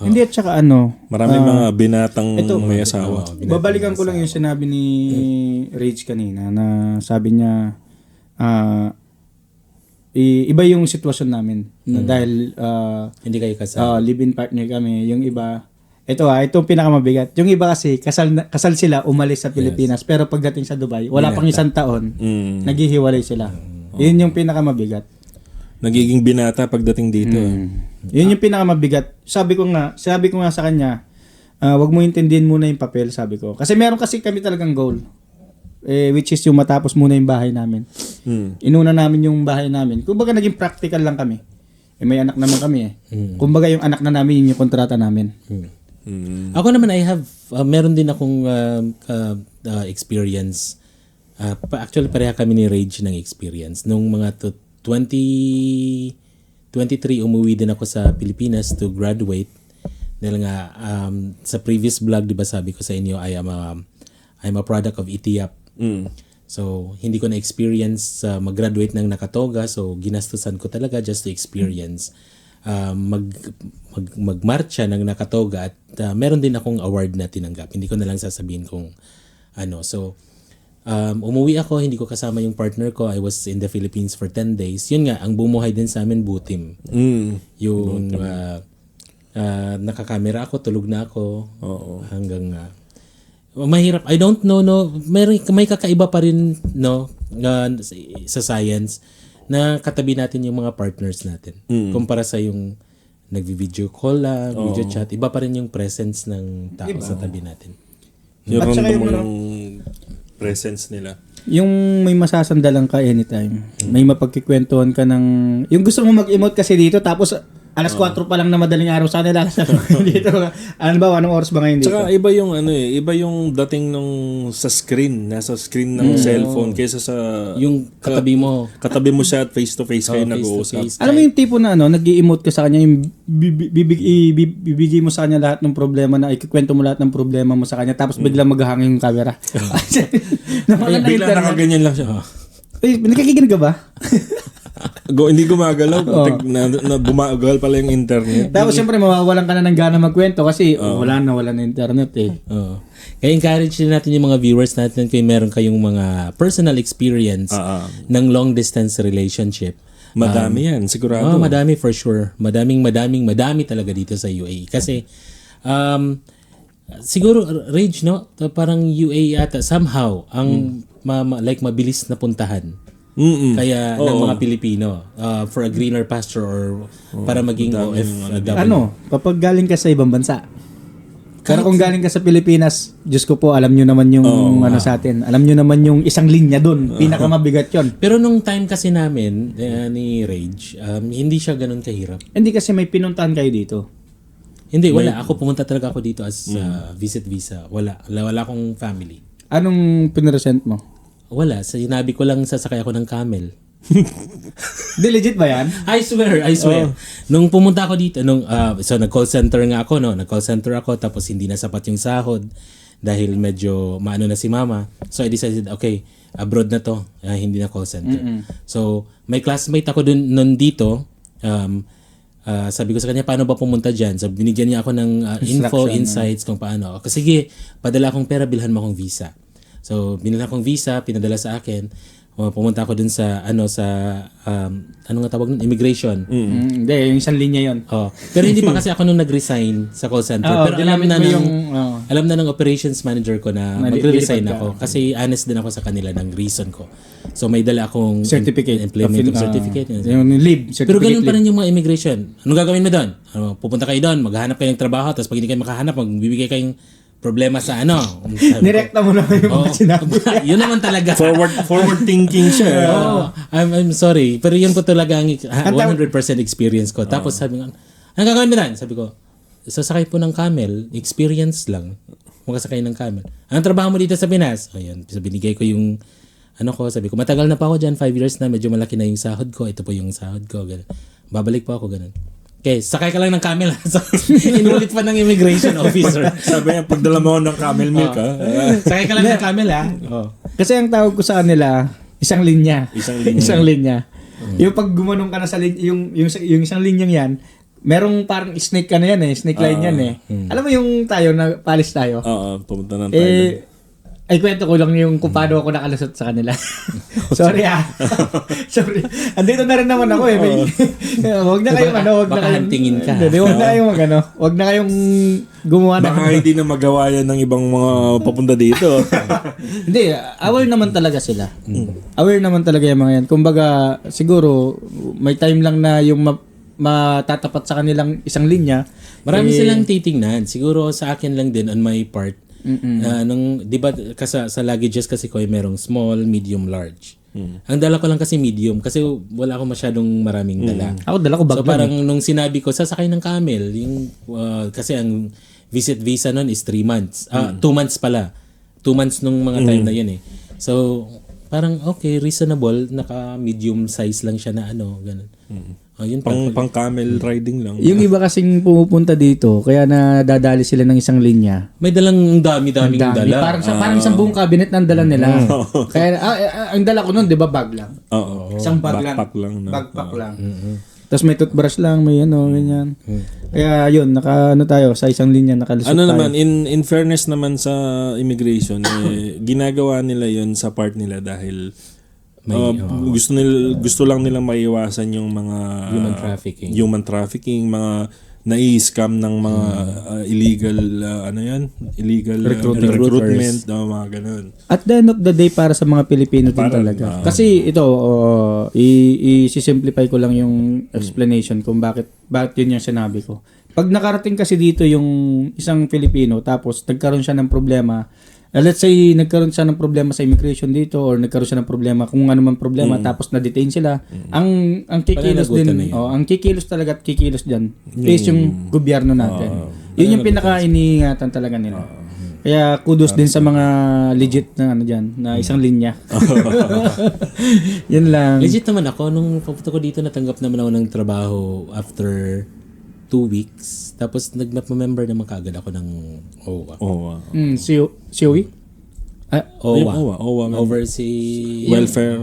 Hindi at saka maraming mga binatang may asawa. Babalikan ko lang yung sinabi ni Rage kanina na sabi niya iba yung sitwasyon namin na dahil hindi kayo kasal. live-in partner kami. Yung iba, itong pinakamabigat. Yung iba kasi kasal sila, umalis sa Pilipinas, pero pagdating sa Dubai, wala pang isang taon, naghihiwalay sila. Yun yung pinakamabigat. Nagiging binata pagdating dito. Yun yung pinakamabigat. Sabi ko nga sa kanya, wag mo intindihin muna yung papel, sabi ko. Kasi meron kasi kami talagang goal. Which is yung matapos muna yung bahay namin. Inuna namin yung bahay namin. Kumbaga naging practical lang kami. May anak naman kami eh. Kumbaga yung anak na namin, yun yung kontrata namin. Ako naman, meron din akong experience. Actually, pareha kami ni Rage ng experience. Nung mga 23, umuwi din ako sa Pilipinas to graduate. Dahil nga, sa previous vlog, di ba sabi ko sa inyo, I'm a product of ETIAP. So, hindi ko na-experience mag-graduate ng Nakatoga. So, ginastusan ko talaga just to experience magmarcha ng Nakatoga. At meron din akong award na tinanggap. Hindi ko na lang sasabihin kung So, umuwi ako, hindi ko kasama yung partner ko. I was in the Philippines for 10 days. Yun nga, ang bumuhay din sa amin, butim. Yung nakakamera ako, tulog na ako. Hanggang mahirap. I don't know, no. May kakaiba pa rin, no, sa science na katabi natin yung mga partners natin. Kumpara sa yung nagvi-video call lang, video chat, iba pa rin yung presence ng tao sa tabi natin. Yung At saka yung presence nila. Yung may masasandalan ka anytime. May mapagkikwentuhan ka ng... Yung gusto mo mag-emote kasi dito, tapos alas 4 pa lang na madaling araw sa nila. Dito. Ano ba? Anong oras ba ngayon dito? Tsaka iba yung iba yung dating nung sa screen, nasa screen ng cellphone kaysa sa Yung katabi mo. katabi mo siya at face to face kayo nag-uusap. Alam mo yung tipo na nag-i-emote ka sa kanya, yung bibigay mo sa kanya lahat ng problema na ikikwento mo lahat ng problema mo sa kanya tapos biglang maghahangin yung camera. Bigla nakaganyan lang siya. Nakikinig ka ba? Hindi gumagalaw. Na bumagal pala yung internet. Tapos siyempre mawawalan ka na ng gana magkwento kasi wala na internet eh. Kaya encourage din natin yung mga viewers natin kung meron kayong mga personal experience ng long distance relationship. Madami yan, sigurado. Madami for sure. Madami talaga dito sa UAE. Kasi siguro Rage, no? Parang UAE ata somehow ang like mabilis na puntahan. Kaya ng mga Pilipino for a greener pasture or para maging OFW. Kapag galing ka sa ibang bansa. Pero kung galing ka sa Pilipinas, Diyos ko po, alam nyo naman yung sa atin. Alam nyo naman yung isang linya doon. Pinakamabigat yon. Pero nung time kasi namin ni Rage, hindi siya ganun kahirap. Hindi kasi may pinuntahan kayo dito. Hindi, wala. Ako pumunta talaga ako dito as visit visa. Wala akong family. Anong pinresent mo? Wala. Sinabi ko lang sasakay ako ng camel. Di legit ba yan? I swear. Nung pumunta ako dito, so nag-call center nga ako, no? Nag-call center ako tapos hindi na sapat yung sahod dahil medyo maano na si mama. So I decided, okay, abroad na to. Hindi na call center. So may classmate ako nun dito. Sabi ko sa kanya, paano ba pumunta dyan? So binigyan niya ako ng insights kung paano. Kasi sige, padala akong pera, bilhan mo akong visa. So, binila akong visa, pinadala sa akin. Pumunta ako dun sa, ano nga tawag nun? Immigration. Hindi, yung isang linya yon. Pero hindi pa kasi ako nung nag-resign sa call center. Pero alam na ng operations manager ko na magre-resign ako. Kasi honest din ako sa kanila ng reason ko. So, may dala akong certificate. Employment certificate. Yung leave. Pero ganun pa rin yung mga immigration. Anong gagawin mo doon? Pupunta kayo doon, maghahanap kayo ng trabaho, tapos pag hindi kayo makahanap, magbibigay kayong problema sa Nirekta mo naman yung mga sinabi. Yun naman talaga. Forward thinking siya. I'm sorry. Pero yun po talaga ang 100% experience ko. Tapos sabi ko, anong gagawin mo dan? Sabi ko, sasakay po ng camel. Experience lang. Makasakay ng camel. Anong trabaho mo dito sa Pinas? Ayun. So binigay ko yung sabi ko, matagal na pa ako dyan. 5 years na. Medyo malaki na yung sahod ko. Ito po yung sahod ko. Ganun. Babalik po ako. Ganun. Okay, sakay ka lang ng camel. So, inulit pa ng immigration officer. Sabi niya, pagdala mo ng camel milk, sakay ka lang ng camel, Kasi ang tawag ko sa kanila, isang linya. Isang linya. Yung pag gumanong ka na sa yung isang linyang yan, merong parang snake ka na yan eh. Snake line yan eh. Alam mo yung tayo, na palis tayo? Pumunta ng Thailand. Ay, kwento ko lang yung kung paano ako nakalusot sa kanila. Sorry. Sorry. Andito na rin naman ako eh. Huwag na kayong Baka hantingin ka. Huwag na kayong huwag na kayong gumawa na. Baka hindi na magawa yan ng ibang mga papunta dito. Hindi, aware naman talaga sila. Aware naman talaga yung mga yan. Kumbaga, siguro, may time lang na yung matatapat sa kanilang isang linya. Marami silang titingnan. Siguro sa akin lang din on my part. Di ba sa luggages kasi ko ay merong small, medium, large. Ang dala ko lang kasi medium kasi wala akong masyadong maraming dala. Ako dala ko bag. So parang nung sinabi ko sasakay ng camel, yung kasi ang visit visa nun is 3 months. 2 months pala. 2 months nung mga time na yun eh. So parang okay, reasonable, naka medium size lang siya na ganun. Yun pang camel riding lang. Yung iba kasing pumupunta dito, kaya nadadali sila ng isang linya. May dalang daming dala. Parang isang buong cabinet ng dala nila. Kaya ang dala ko nun, 'di ba, bag lang. Oo. Isang bag backpack lang. Backpack lang. Tapos may toothbrush lang, may ganyan. Kaya yun, tayo, sa isang linya, nakalusot Ano tayo. naman, in fairness naman sa immigration, ginagawa nila yon sa part nila dahil gusto lang nilang maiwasan yung mga human trafficking, mga nai-scam ng mga illegal recruitment, mga ganun. At the end of the day, para sa mga Pilipino din talaga. Kasi ito, i-simplify ko lang yung explanation kung bakit yun yung sinabi ko. Pag nakarating kasi dito yung isang Pilipino, tapos nagkaroon siya ng problema, let's say nagkaroon siya ng problema sa immigration dito or nagkaroon siya ng problema kung ano man problema tapos na-detain sila, ang kikilos din, ang kikilos talaga at kikilos diyan is yung gobyerno natin. Yun yung pinaka-iniingatan talaga nila. Kaya kudos din sa mga legit na diyan, na isang linya. Yun lang. Legit naman ako nung papunta ko dito, natanggap naman ako ng trabaho after 2 weeks. Tapos nag-member naman kaagad ako ng OWA. COE? OWA. Overseas welfare.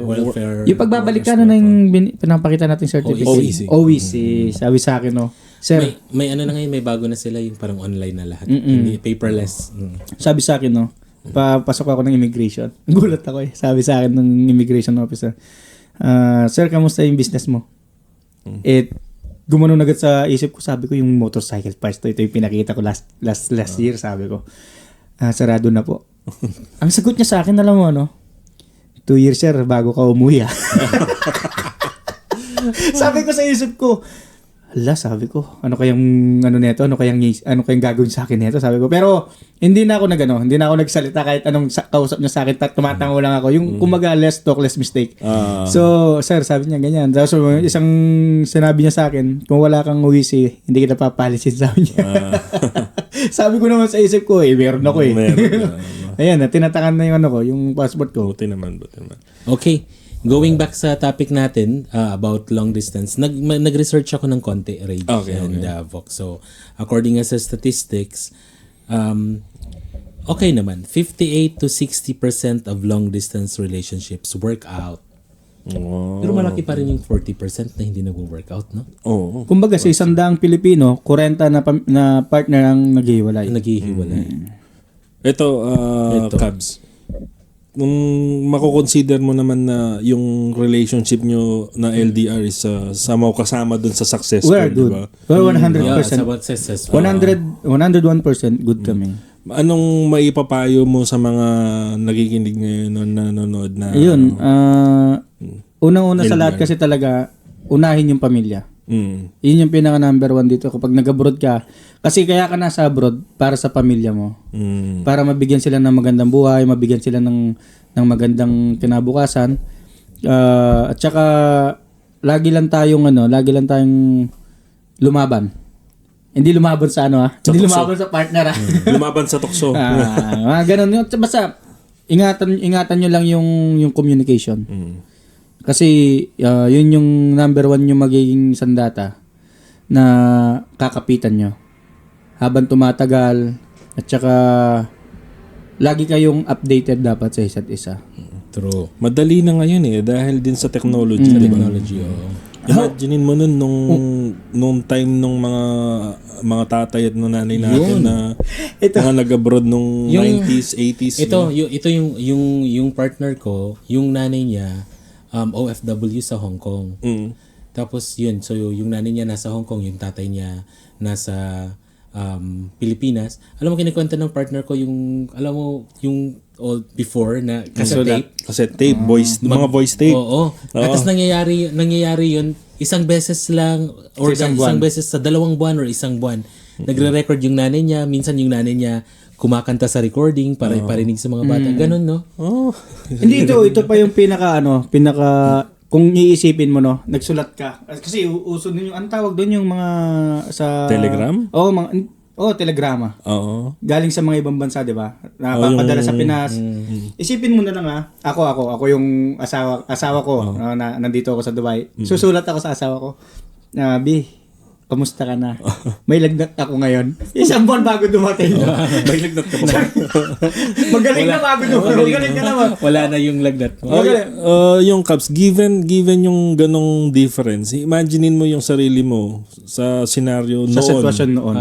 Yung pagbabalik ka na yung pinapakita nating certificate. OEC. Sabi sa akin, no. Sir, may ano na ngayon, may bago na sila yung parang online na lahat. Hindi paperless. Sabi sa akin, no. Papasok ako ng immigration. Gulat ako eh. Sabi sa akin ng immigration officer, sir, kamusta yung business mo? Gumanon agad sa isip ko, sabi ko yung motorcycle parts ito yung pinakita ko last year, sabi ko. Sarado na po. Ang sagot niya sa akin, alam mo 2 years sir, bago ka umuwi. Sabi ko sa isip ko, sabi ko, ano kayang gagawin sa akin nito, sabi ko. Pero hindi na ako nagsalita kahit anong kausap niya sa akin, tumatango lang ako. Yung kumaga, less talk, less mistake. So, sir, sabi niya ganyan. So, isang sinabi niya sa akin, kung wala kang UWC, hindi kita papalisin, sabi niya. Sabi ko naman sa isip ko, meron ako eh. Ayan, tinatakan na yung passport ko. Buti naman. Okay. Going back sa topic natin about long distance, nag-research ako ng konti, Rage and Vox. So, according sa statistics, okay naman, 58 to 60% of long distance relationships work out. Pero malaki pa rin yung 40% na hindi nag-work out, no? Kumbaga sa 100 Pilipino, 40 na partner ang naghihiwalay. Ito, Cubs. Nung mako-consider mo naman na yung relationship nyo na LDR is somehow kasama dun sa success. We're good. Diba? We're 100%. Successful. 101% good kami. Anong maipapayo mo sa mga nakikinig ngayon na nanonood na? Ayun, unang-una sa lahat kasi talaga, unahin yung pamilya. Yun yung pinaka number 1 dito kapag nag-abroad ka. Kasi kaya ka nasa abroad para sa pamilya mo. Para mabigyan sila ng magandang buhay, mabigyan sila ng magandang kinabukasan. At saka lagi lang tayong lumaban. Hindi lumaban sa hindi lumaban sa partner Lumaban sa tukso. Ganun yun. Basta ingatan nyo lang yung communication. Kasi yun yung number 1 yung magiging sandata na kakapitan nyo habang tumatagal, at saka lagi kayong updated dapat sa isa't isa. True. Madali na ngayon dahil din sa technology. Imaginein mo nun nung time nung mga tatay at nanay natin na mga nag-abroad nung 90s, 80s. Ito yung partner ko, yung nanay niya OFW sa Hong Kong. Tapos yun, so yung nanay niya nasa Hong Kong, yung tatay niya nasa Pilipinas. Alam mo, kinikwento ng partner ko yung old before na cassette tape, mga voice tape. Oo. At nangyayari yun, isang beses lang or isang beses sa 2 buwan or 1 buwan. Nagre-record yung nanay niya, minsan yung nanay niya kumakanta sa recording para iparinig sa mga bata. Ganun, no? Hindi, ito pa yung pinaka kung iisipin mo, nagsulat ka. Kasi uso din yung, ang tawag doon yung mga sa... Telegram? telegrama. Oo. Galing sa mga ibang bansa, di ba? Napapadala sa Pinas. Isipin mo na lang ako yung asawa ko, nandito ako sa Dubai. Susulat ako sa asawa ko. B, kamusta ka na? May lagnat ako ngayon. Isang buwan bago dumating. May lagnat ka pa ba? Magaling na bago dumating. Magaling ka naman. Wala na yung lagnat mo. Yung Cubs, given yung ganong difference, imaginein mo yung sarili mo sa scenario Sa noon. sitwasyon noon.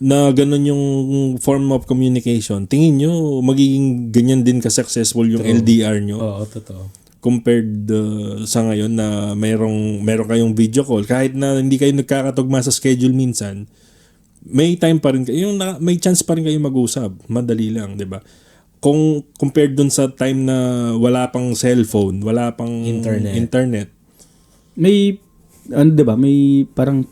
Na ganun yung form of communication. Tingin nyo, magiging ganyan din ka-successful yung LDR nyo. Oo, totoo. Compared sa ngayon na meron kayong video call, kahit na hindi kayo nagkakatugma sa schedule minsan, may time pa rin kayo, may chance pa rin kayo mag-usap. Madali lang, 'di ba? Kung compared dun sa time na wala pang cellphone, wala pang internet. May 'di ba? May parang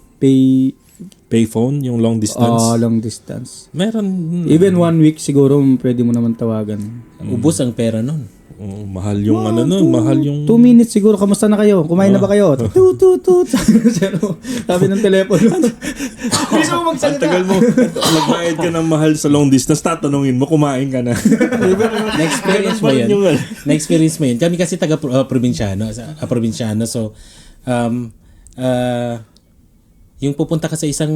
payphone, yung long distance. Long distance. Meron. Even 1 week siguro pwede mo naman tawagan. Ubus ang pera nun. Mahal yung mahal yung 2 minutes siguro, kamusta na kayo? Kumain na ba kayo? Tut. Sabi ng telepono. Gusto mo magsalita. Ang tagal mo, nagbayad ka ng mahal sa long distance, tatanungin mo, kumain ka na. Na-experience mo yan. Na-experience mo yun. Kami kasi taga-probinsyano. So, yung pupunta ka sa isang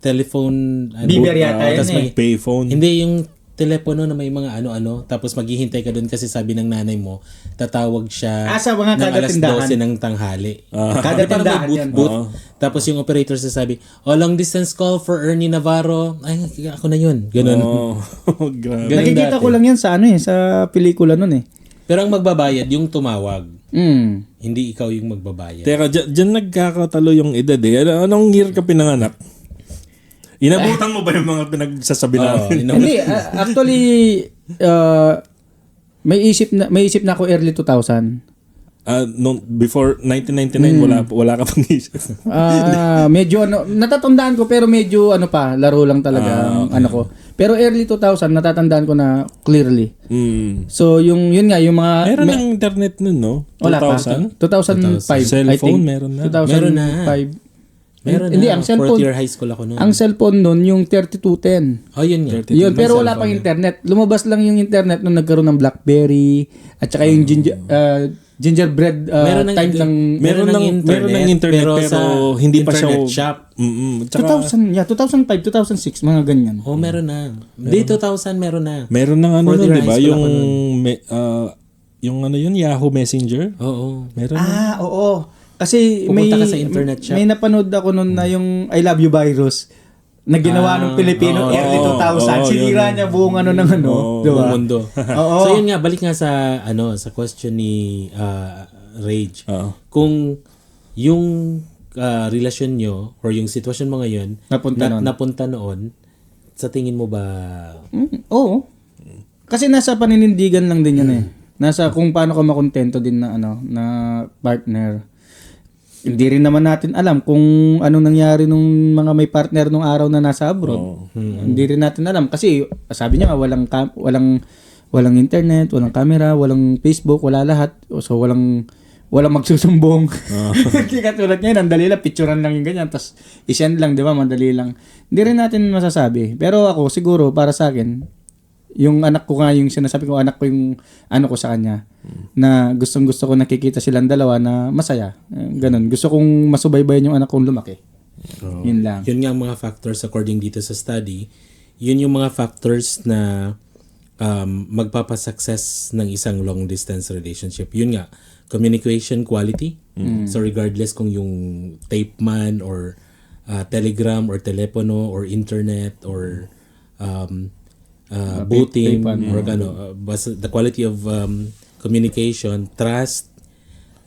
telephone... Biber yata yan payphone. Hindi, yung telepono na may mga ano-ano, tapos maghihintay ka doon kasi sabi ng nanay mo, tatawag siya sa mga ng alas tindahan. 12 ng tanghali. Kada tindahan yan. Booth. Tapos yung operator sasabi, long distance call for Ernie Navarro. Ay, ako na yun. Ganun. Grabe. Nakikita ko lang yan sa sa pelikula nun eh. Pero ang magbabayad, yung tumawag. Mm. Hindi ikaw yung magbabayad. Teka, dyan nagkakatalo yung edad eh. Anong year ka pinanganak? Inabutan mo ba yung mga pinagsasabi namin? Hindi, actually may isip na ako early 2000. Before 1999 wala ka pang isip. Medyo natatandaan ko pero medyo laro lang talaga ang ko. Pero early 2000 natatandaan ko na clearly. So yun nga yung mga meron ng internet nun, no? 2000? Wala pa. 2005 cellphone I think. meron na. 2005. Meron Hindi, na. ang cellphone. 4th year high school ako noon. Ang cellphone nun yung 3210. Yun nga. Yun, pero wala pang internet. Lumabas lang yung internet nung nagkaroon ng BlackBerry at saka yung gingerbread time ng meron ng internet pero hindi pa siya internet shop. 2005, 2006 mga ganyan. Meron na. Hindi 2000 meron na. Meron ng Fourth year di ba? high school ako Yung yun, Yahoo Messenger. Oo. Meron na. Oo. Kasi Pupunta ka sa internet shop. may napanood ako noon na yung I Love You virus na ginawa ng Pilipino early 2000. Sinira niya buong ng diba? Buong mundo. So yun nga, balik nga sa sa question ni Rage. Kung yung relasyon nyo or yung sitwasyon mo ngayon napunta noon, sa tingin mo ba? Oo. Kasi nasa paninindigan lang din yan eh. Nasa kung paano ka makontento din na na partner. Hindi rin naman natin alam kung anong nangyari nung mga may partner nung araw na nasa abroad. Hindi rin natin alam kasi sabi niya walang internet, walang camera, walang Facebook, wala lahat. So walang magsusumbong. Katulad ngayon, ang dali lang, picturean lang yung ganyan, tapos isend lang, di ba, madali lang. Hindi rin natin masasabi. Pero ako, siguro, para sa akin, yung anak ko nga, yung sinasabi ko, anak ko yung ko sa kanya, na gustong-gusto ko nakikita silang dalawa na masaya. Ganun. Gusto kong masubaybayan yung anak kong lumaki. Yun lang. Yun nga ang mga factors according dito sa study. Yun yung mga factors na magpapasuccess ng isang long distance relationship. Yun nga, communication quality. So regardless kung yung tape man or telegram or telepono or internet or booting or basta the quality of communication, trust,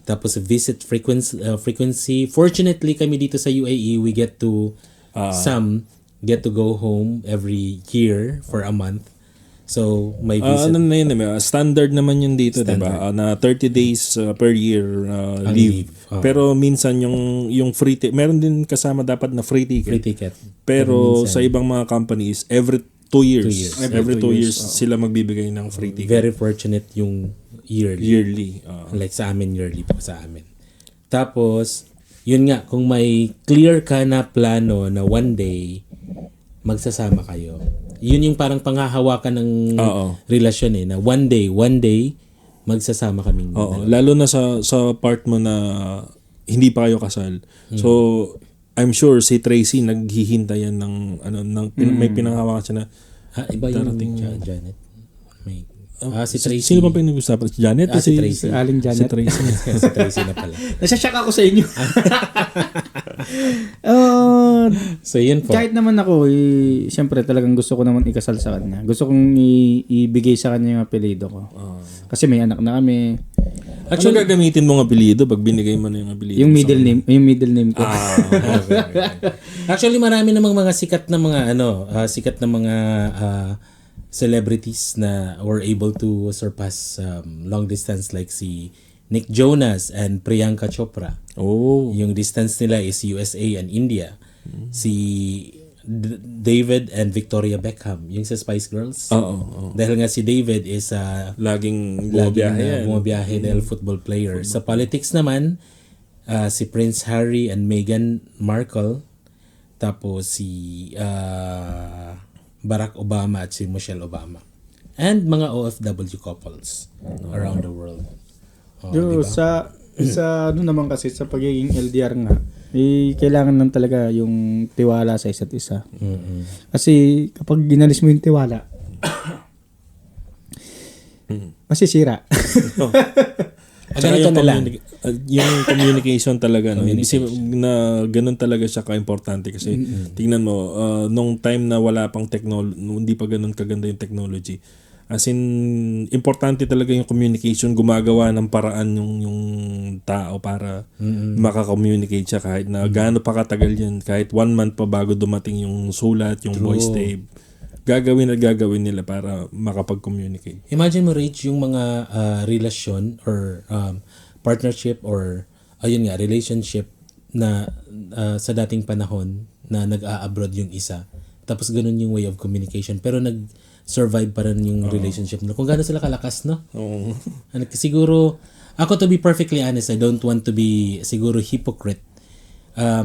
tapos visit frequency. Fortunately kami dito sa UAE, we get to get to go home every year for a month. So may visit. Standard naman yun dito, diba? Na 30 days per year leave. Pero minsan yung free meron din kasama dapat na free ticket. Pero sa ibang mga companies, every 2 years. Every 2 years sila magbibigay ng free ticket. Very fortunate yung yearly. Like sa amin, yearly po sa amin. Tapos, yun nga, kung may clear ka na plano na one day, magsasama kayo. Yun yung parang panghahawakan ng relasyon na one day, magsasama kaming lalo na sa part mo na hindi pa kayo kasal. So, I'm sure si Tracy naghihintay yan ng may pinanghawakan siya na Iba yung Janet. May, si Tracy. Sino ba pinag-usapan? Si Janet? Si Tracy. Si Aling Si Janet. Tracy. si Tracy na pala. Nasashock ako sa inyo. So, yun po. Kahit naman ako, siyempre talagang gusto ko naman ikasal sa kanya. Gusto kong ibigay sa kanya yung apelido ko. Kasi may anak na kami. Actually, gagamitin mo ng apelido pag binigay mo na yung apelido. Yung middle name ko. Okay. Actually, marami namang mga sikat na mga celebrities na were able to surpass long distance like si Nick Jonas and Priyanka Chopra. Oh. Yung distance nila is USA and India. Si David and Victoria Beckham, yung sa Spice Girls. Oo. Dahil nga si David is Laging laging bumabiyahe. bumabiyahe dahil football player. Sa politics naman, si Prince Harry and Meghan Markle, tapos si Barack Obama at si Michelle Obama. And mga OFW couples around the world. Yo, Diba? sa ano naman kasi sa pagiging LDR nga, kailangan lang talaga yung tiwala sa isa't isa. Kasi kapag ginalis mo yung tiwala, masisira. Ganito na lang. Yung communication talaga, no? Na ganun talaga siya ka-importante kasi tingnan mo, nung time na wala pang hindi pa ganun kaganda yung technology. As in, importante talaga yung communication, gumagawa ng paraan yung tao para makakommunicate siya kahit na gaano pa katagal yan, kahit 1 month pa bago dumating yung sulat, yung voice tape. Gagawin nila para makapag-communicate. Imagine mo, Rach, yung mga relasyon or partnership or relationship na sa dating panahon na nag-a-abroad yung isa. Tapos ganun yung way of communication. Pero nag-survive pa rin yung relationship na kung gaano sila kalakas, no? Oo. Siguro, ako to be perfectly honest, I don't want to be siguro hypocrite.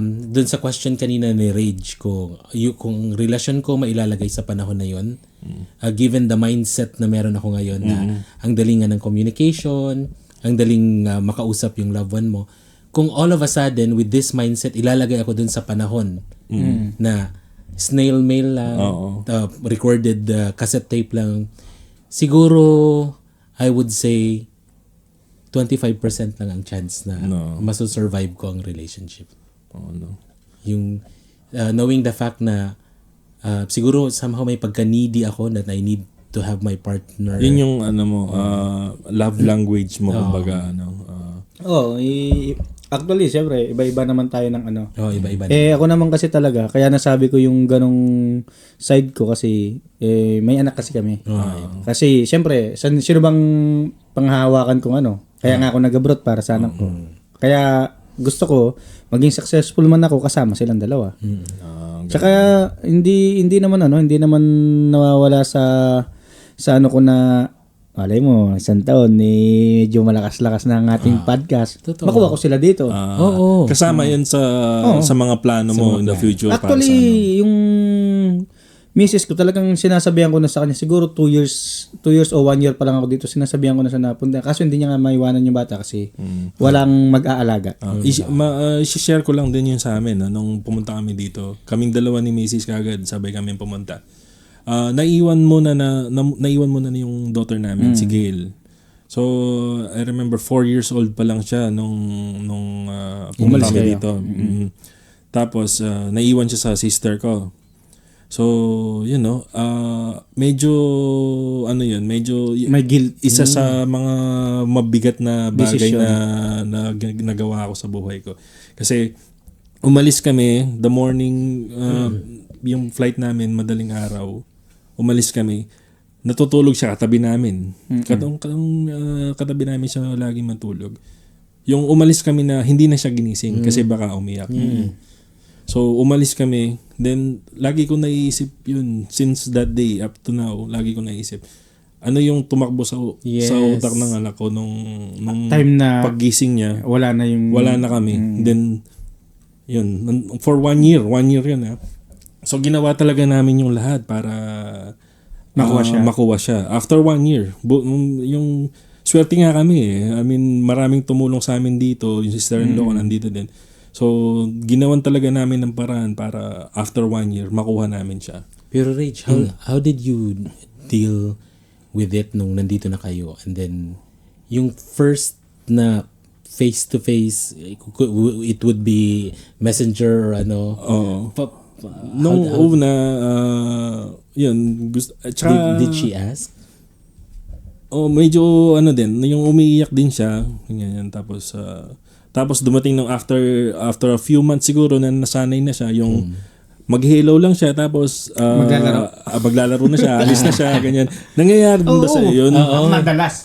Dun sa question kanina ni Rage kung relasyon ko mailalagay sa panahon na yon, given the mindset na meron ako ngayon na ang daling nga ng communication, ang daling makausap yung loved one mo, kung all of a sudden with this mindset ilalagay ako dun sa panahon na snail mail lang, recorded cassette tape lang, siguro I would say 25% lang ang chance na maso-survive ko ang relationship. No. Yung knowing the fact na siguro somehow may pagka-needy ako that I need to have my partner. Yun yung love language mo, kumbaga. Actually, syempre, iba-iba naman tayo ng ano. Iba-iba. Ako naman kasi talaga, kaya nasabi ko yung ganong side ko kasi may anak kasi kami. Kasi syempre, sino bang panghahawakan kong ano? Kaya nga ako nag-abroad para sa anak ko. Kaya gusto ko maging successful man ako kasama silang dalawa. Tsaka hindi naman nawawala sa ano ko na malay mo, isang taon medyo malakas-lakas na ang ating podcast. Totoo. Makuha ko sila dito. Kasama yan sa mga plano mo in the future. Actually, yung misis ko talagang sinasabihan ko na sa kanya, siguro 2 years o 1 year pa lang ako dito, sinasabihan ko na sa napunta. Kaso hindi niya nga maiwanan yung bata kasi walang mag-aalaga. I-share ko lang din yun sa amin. Nung pumunta kami dito, kaming dalawa ni Mrs. kagad, sabay kami pumunta. Naiwan mo na yung daughter namin, si Gail. So, I remember 4 years old pa lang siya nung pumunta kami dito. Tapos, naiwan siya sa sister ko. So, medyo may guilt. Isa sa mga mabigat na bagay na nagawa ko sa buhay ko. Kasi umalis kami the morning, yung flight namin madaling araw. Umalis kami, natutulog siya katabi namin. Katabi namin siya laging matulog. Yung umalis kami na hindi na siya ginising kasi baka umiyak. So, umalis kami. Then, lagi ko naiisip yun. Since that day, up to now, lagi ko naiisip. Ano yung tumakbo sa utak ng anak ko nung time na paggising niya. Wala na kami. Then, yun. For 1 year. 1 year yun. So, ginawa talaga namin yung lahat para makuha siya. After 1 year, yung swerte nga kami I mean, maraming tumulong sa amin dito. Yung sister-in-law ko nandito din. So, ginawan talaga namin ng paraan para after 1 year, makuha namin siya. Pero Rage, how did you deal with it nung nandito na kayo? And then, yung first na face-to-face, it would be messenger or ano. Oo. Nung una, yun, gusto, tsaka, Did she ask? medyo ano din, yung umiiyak din siya, ganyan, tapos dumating nung after a few months siguro na nasanay na siya, yung mag-hello lang siya, tapos maglalaro na siya, alis na siya, ganyan. Nangyayari din ba sa yun?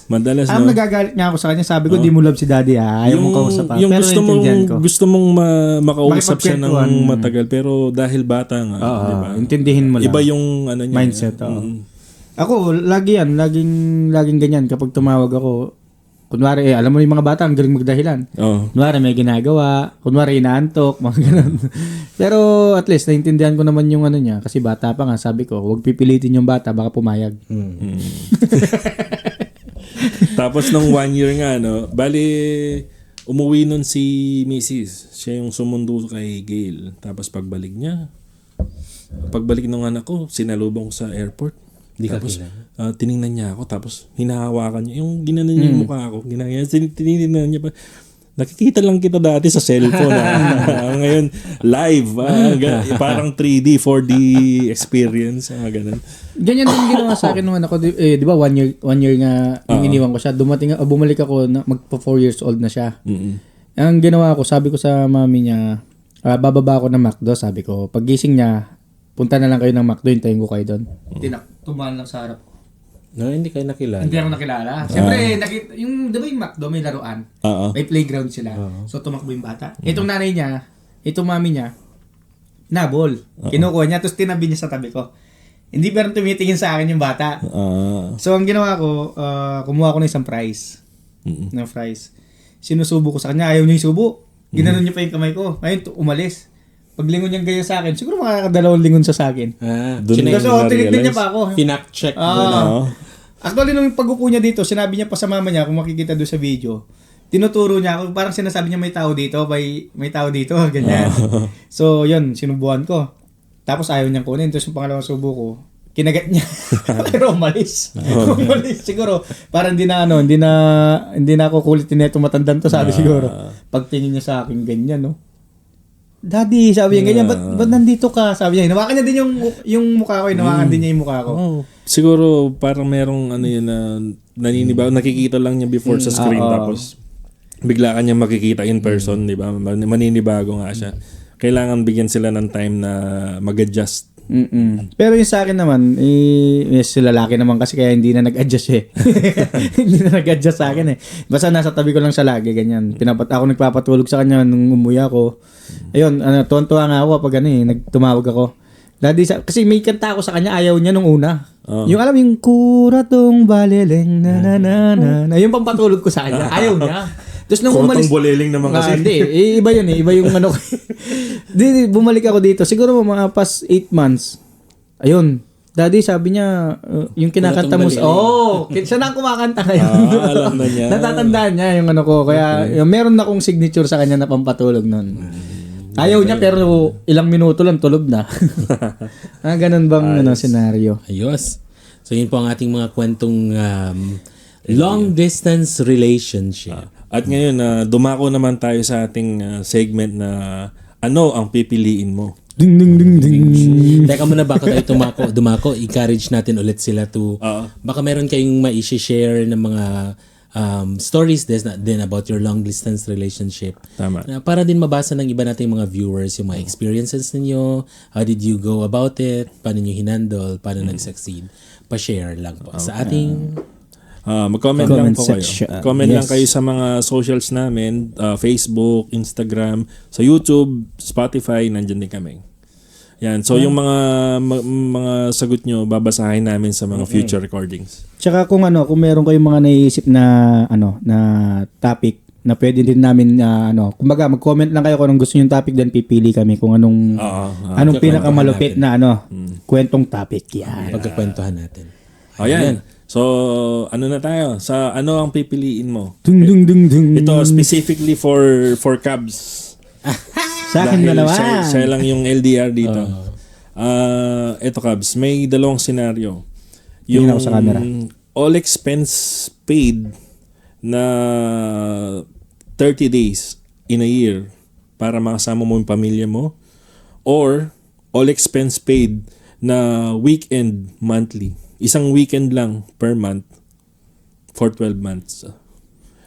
Madalas, no? Nagagalit nga ako sa kanya, sabi ko, di mo love si daddy ha, ayaw mong kausap ha. Yung Pero naintindihan ko. gusto mong makausap siya ng matagal, pero dahil bata nga, di ba? Intindihin mo lang. Iba yung ano niya. Mindset, Ako, laging ganyan kapag tumawag ako. Kunwari, alam mo yung mga bata, ang galing magdahilan. Kunwari, may ginagawa. Kunwari, inaantok, mga ganun. Pero at least, naintindihan ko naman yung ano niya. Kasi bata pa nga, sabi ko, huwag pipilitin yung bata, baka pumayag. Tapos nung 1 year nga, no, bali, umuwi nun si Mrs. Siya yung sumundo kay Gail. Tapos pagbalik ng anak ko, sinalubong ko sa airport. Tapos tiningnan niya ako, tapos hinahawakan niya. Yung ginanon niya yung mukha ko. Tinignan niya pa. Nakikita lang kita dati sa cellphone. Ngayon, live. Parang 3D, 4D experience. Ganun. Ganyan din ginawa sa akin nung anak ko. Di ba, 1 year nga nung iniwan ko siya. Bumalik ako, magpa 4 years old na siya. Ang ginawa ko, sabi ko sa mami niya, bababa ako ng McDo. Sabi ko, paggising niya, punta na lang kayo ng McDo, hintayin ko kayo doon. Tumaan lang sa harap ko. No, hindi kayo nakilala. Hindi ako nakilala. Siyempre, yung, di ba yung McDo, may laruan. May playground sila. So, tumakbo yung bata. Itong nanay niya, itong mami niya, nabol. Kinukuha niya, tapos tinabi niya sa tabi ko. Hindi parang tumitingin sa akin yung bata. So, ang ginawa ko, kumuha ko ng isang fries. Ng fries. Sinusubo ko sa kanya, ayaw niya isubo. Ginanon niya pa yung kamay ko. Ngayon, umalis. Paglingon niyang ganyan sa akin, siguro makakadalawang lingon siya sa akin. So, tinignan niya pa ako. Pinak-check. Actually, nung pag-upo niya dito, sinabi niya pa sa mama niya, kung makikita doon sa video, tinuturo niya ako, parang sinasabi niya may tao dito, may tao dito, ganyan. So, yun, sinubuhan ko. Tapos ayaw niyang kunin. Tapos yung pangalawang subo ko, kinagat niya. Pero umalis. Umalis. Siguro, parang hindi na ako kulitin na itong matandang to, sabi siguro. Pagtingin niya sa akin, ganyan, no? Daddy, sabi niya ganyan, ba't nandito ka? Sabi niya, hinawakan niya din yung mukha ko, hinawakan din niya yung mukha ko. Siguro parang merong ano yun na naninibago, nakikita lang niya before sa screen, tapos bigla ka niya makikita in person, di ba? Maninibago nga siya. Kailangan bigyan sila ng time na mag-adjust. Pero yung sa akin naman, yes, lalaki naman kasi kaya hindi na nag-adjust eh. Hindi na nag-adjust sa akin eh. Basta nasa tabi ko lang siya lagi, ganyan. Ako nagpapatulog sa kanya nung umuwi ako. Ayun, tuwan-tuwa nga ako pag nagtumawag ako. Daddy, kasi may kanta ako sa kanya, ayaw niya nung una. Yung alam yung kuratong baleleng na yung pampatulog ko sa kanya, ayaw niya. Tapos nung umalis, boleleng naman kasi. Hindi, iba yun eh. Iba yung ano. Bumalik ako dito. Siguro mga past 8 months. Ayun. Daddy, sabi niya, yung kinakanta mo sa... siya na ang kumakanta ngayon. Alam na niya. Natatandaan niya yung ano ko. Kaya meron na akong signature sa kanya na pampatulog nun. Ayaw niya pero ilang minuto lang tulog na. Ganun bang senaryo? Ayos. So yun po ang ating mga kwentong long distance relationship. At ngayon, dumako naman tayo sa ating segment na ano ang pipiliin mo? Ding ding ding ding. Teka muna, baka tayo dumako, encourage natin ulit sila to, baka meron kayong ma-share ng mga stories din about your long distance relationship. Tama. Para din mabasa ng iba nating mga viewers yung mga experiences ninyo, how did you go about it, paano nyo hinandle, paano nag-succeed. Pa-share lang po sa ating... mag-comment lang po kayo. Comment Yes. lang kayo sa mga socials namin, Facebook, Instagram, sa YouTube, Spotify, nandyan din kami. Yan. So yung mga sagot nyo, babasahin namin sa mga future recordings. Tsaka kung meron kayong mga naiisip na na topic na pwede din namin kumbaga mag-comment lang kayo kung anong gusto niyo topic, then pipili kami kung anong pinakamalupit na kwentong topic yan. Pagkakwentuhan natin. Ayan. So, ano na tayo? Sa ano ang pipiliin mo? Dung dung dung dung. Ito specifically for Cubs. Sa akin na naman. Siya lang yung LDR dito. Eto Kabs, may dalawang senaryo. Tingin ako sa camera. All expense paid na 30 days in a year para makasama mo yung pamilya mo, or all expense paid na weekend monthly. Isang weekend lang per month for 12 months.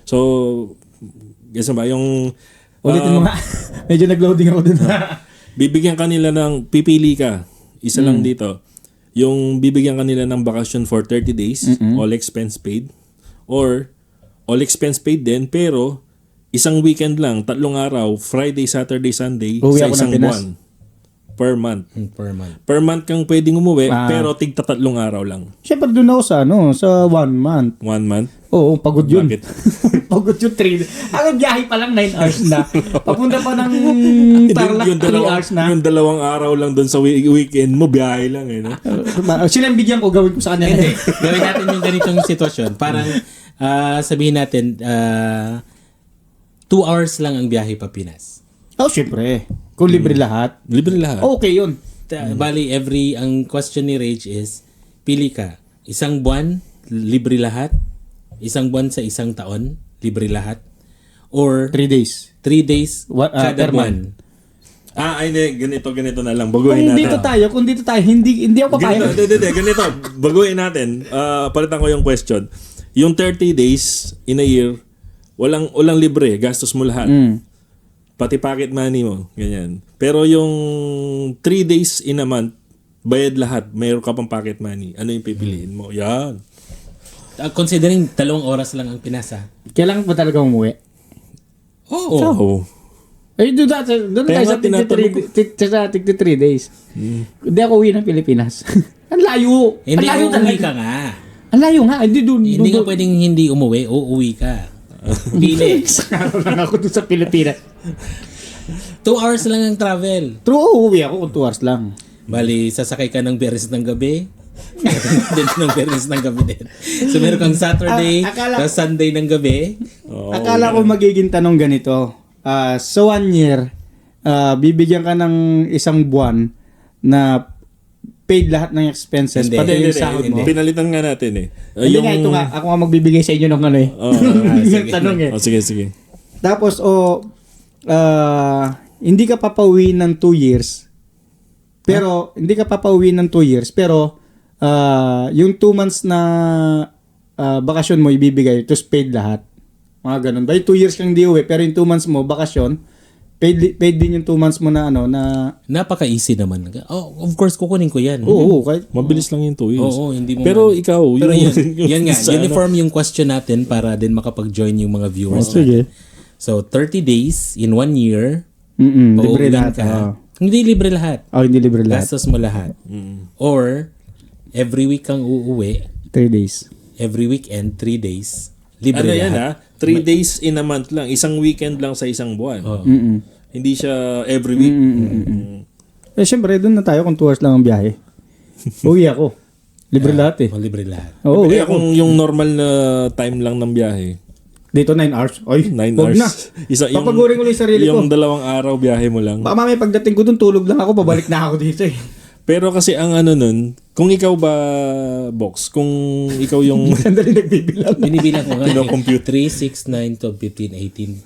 So, guess ba yung Ulitin mo nga. Medyo nag-loading ako dun. bibigyan kanila ng, pipili ka, isa lang dito, yung bibigyan kanila ng bakasyon for 30 days, all expense paid, or all expense paid din, pero isang weekend lang, 3 araw, Friday, Saturday, Sunday, Uwi sa ako ng isang Pinas. buwan. Per month. Per month. Per month kang pwedeng umuwi, pero tigta 3 araw lang. Siyempre doon ako sa 1 month. 1 month. Oo, pagod yun. Bakit? Pagod yung 3. Ang biyahe pa lang 9 hours na. Papunta pa ng Tarlac 3 hours na. Yung 2 araw lang doon sa weekend mo, biyahe lang eh. No? Sila bigyan ko, gawin ko sa kanya. Hindi. Gawin natin yung ganitong sitwasyon. Parang sabihin natin 2 hours lang ang biyahe pa Pinas. Oh, syempre. Kung libre lahat. Libre lahat. Okay yun. Bali, ang question ni Rage is, pili ka. Isang buwan, libre lahat. Isang buwan sa isang taon, libre lahat. Or 3 days. 3 days kada per buwan. Hindi. Ganito na lang. Baguhin natin. Kung dito tayo, hindi ako papayag. Ganito. Baguhin natin. Palitan ko yung question. Yung 30 days in a year, walang libre. Gastos mo lahat. Pati pocket money mo. Ganyan. Pero yung 3 days in a month, bayad lahat. Mayroon ka pang pocket money. Ano yung pipiliin mo? Yan. Considering 2 oras lang ang Pinasa. Kailangan pa talaga umuwi. Oo. Doon tayo sa tigti 3 days. Hindi ako uwi ng Pilipinas. Ang layo. Hindi, Ang layo uuwi talaga. ka nga. Ang layo nga. Hindi ka pwedeng hindi umuwi, uuwi ka. Pili. Araw lang ako doon sa Pilipinas. 2 hours lang ang travel. True, uuwi ako kung 2 hours lang. Bali, sasakay ka ng Biyernes ng gabi. Din ng Biyernes ng gabi din. So meron kang Saturday, tapos Sunday ng gabi. Akala ko magiging tanong ganito. So 1 year, bibigyan ka ng isang buwan na paid lahat ng expenses. Hindi. Pati yung sahod mo. Pinalitan nga natin eh. Hindi nga, ito nga. Ako nga magbibigay sa inyo ng ano eh. Yung tanong eh. Sige. Tapos, hindi ka papauwi ng 2 years. Pero, hindi ka papauwi ng 2 years. Pero, yung 2 months na bakasyon mo ibibigay, tapos paid lahat. Mga ganun. By 2 years kang di uwi, pero yung 2 months mo, bakasyon, paid din yung 2 months mo na Napaka-easy naman. Of course, kukunin ko yan. Oo, kahit Mabilis lang yung 2 years. Oo, hindi mo Pero ikaw, Pero yung yan nga, sa uniform yung question natin para din makapag-join yung mga viewers. sige. So, 30 days in 1 year, Libre pauwian lahat. ka. Hindi libre lahat. Hindi libre lahat. Gastos mo lahat. Or, every week kang uuwi, 3 days. every weekend, 3 days, libre Ano yan lahat. 3 days in a month lang. Isang weekend lang sa isang buwan. Hindi siya every week. Syempre, doon na tayo kung 2 hours lang ang biyahe. Uwi ako. Libre lahat eh. Libre lahat. Oo, uwi Eh, ako. kung yung normal na time lang ng biyahe, Dito 9 hours. 9 wag hours. na. Yung, Papagurin ko lang yung sarili ko. yung 2 araw biyahe mo lang. Baka mamaya pagdating ko doon, tulog lang ako, babalik na ako dito eh. Pero kasi ang ano nun, kung ikaw ba, Box, kung ikaw yung Sandali nagbibilang. Binibilang ko nga. Kino-compute. 3, 6, 9, 12, 15, 18,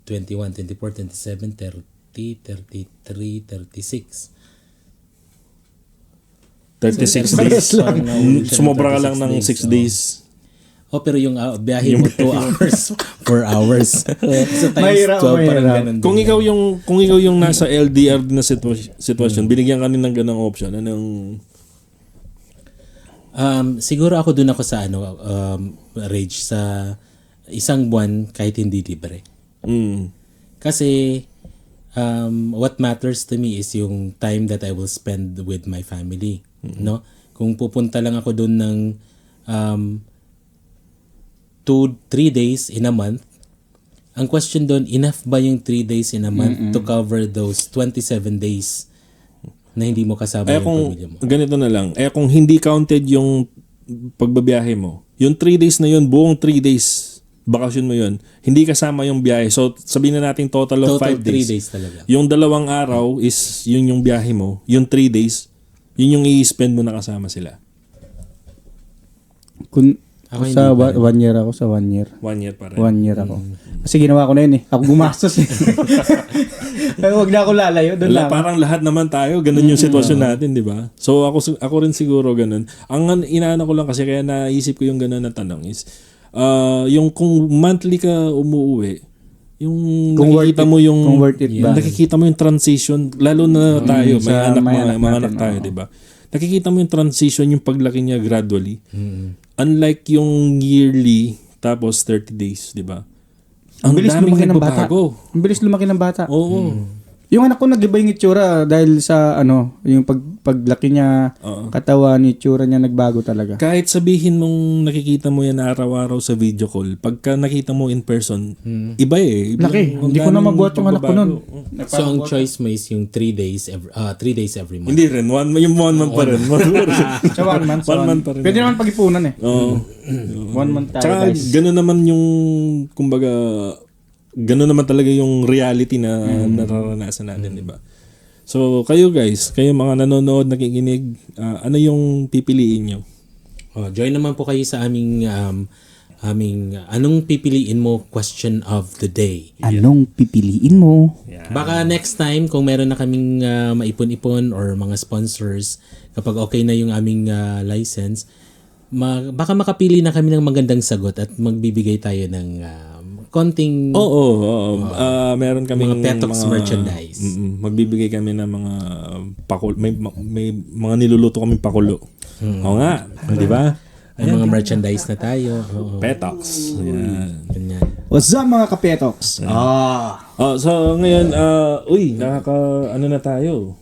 21, 24, 27, 30, 33, 36. 36 days. Sumobra ka lang ng 6 days. Pero yung biyahe mo 2 hours, 4 hours. So times Mahirap, 12 parang mahirap. ganun. Kung ikaw yung nasa LDR na sitwasyon, binigyan ka ng ganang option, anong siguro ako dun ako sa Rage sa isang buwan kahit hindi libre. Kasi what matters to me is yung time that I will spend with my family, no? Kung pupunta lang ako dun ng 2-3 days in a month, ang question doon, enough ba yung 3 days in a month to cover those 27 days na hindi mo kasama yung pamilya mo? Ganito na lang, kung hindi counted yung pagbabiyahe mo, yung 3 days na yun, buong 3 days bakasyon mo yun, hindi kasama yung biyahe. So, sabihin na natin total of 5 Total 3 days. days talaga. Yung 2 araw is yun yung biyahe mo. Yung 3 days, yun yung i-spend mo na kasama sila. Kung Ako sa hindi pa 1 year ako, sa 1 year. 1 year pa rin. 1 year ako. Kasi ginawa ko na yun eh. Ako gumastos eh. Kaya huwag na ako lalayo. Doon lang. Parang lahat naman tayo, ganun yung sitwasyon natin, di ba? So, ako rin siguro ganun. Ang inaano ko lang kasi kaya naisip ko yung ganun na tanong is, yung kung monthly ka umuwi, yung Kung nakikita worth it. mo yung Kung worth it ba? nakikita mo yung transition, lalo na tayo, may sa anak, may mga anak anak natin, tayo, oo. di ba? Nakikita mo yung transition, yung paglaki niya gradually. Unlike yung yearly, tapos 30 days, di ba? Ang bilis daming lumaki ng bata. nagbabago. Ang bilis lumaki ng bata. Oo. Yung anak ko nag-iba yung itsura dahil sa yung paglaki niya, katawan, itsura niya nagbago talaga. Kahit sabihin mong nakikita mo yan araw-araw sa video call, pagka nakita mo in person, iba eh. Iba Laki. yung Hindi ko na daming mabuhat yung anak ko nun. pagbabago. So, ang choice mo is yung 3 days every month. Hindi rin. Yung 1 month pa rin. Sa 1 month. 1 month pa rin. Pwede naman pag-ipunan eh. Oo. 1 month tayo Tsaka guys. gano'n naman yung, kumbaga, gano'n naman talaga yung reality na nararanasan natin, di ba? So, kayo guys, kayo mga nanonood, nakikinig, ano yung pipiliin nyo? Join naman po kayo sa aming anong pipiliin mo question of the day. Anong pipiliin mo? Baka next time kung meron na kaming maipon-ipon or mga sponsors, kapag okay na yung aming license, baka makapili na kami ng magandang sagot at magbibigay tayo ng konting Oo. Meron kami mga Petox merchandise. Magbibigay kami ng mga pakulo. May mga niluluto kami pakulo. Oo nga. Di ba? May mga merchandise na tayo. Oo. Petox. Ayan. Ganyan. What's up mga kapetox? So ngayon, ano na tayo?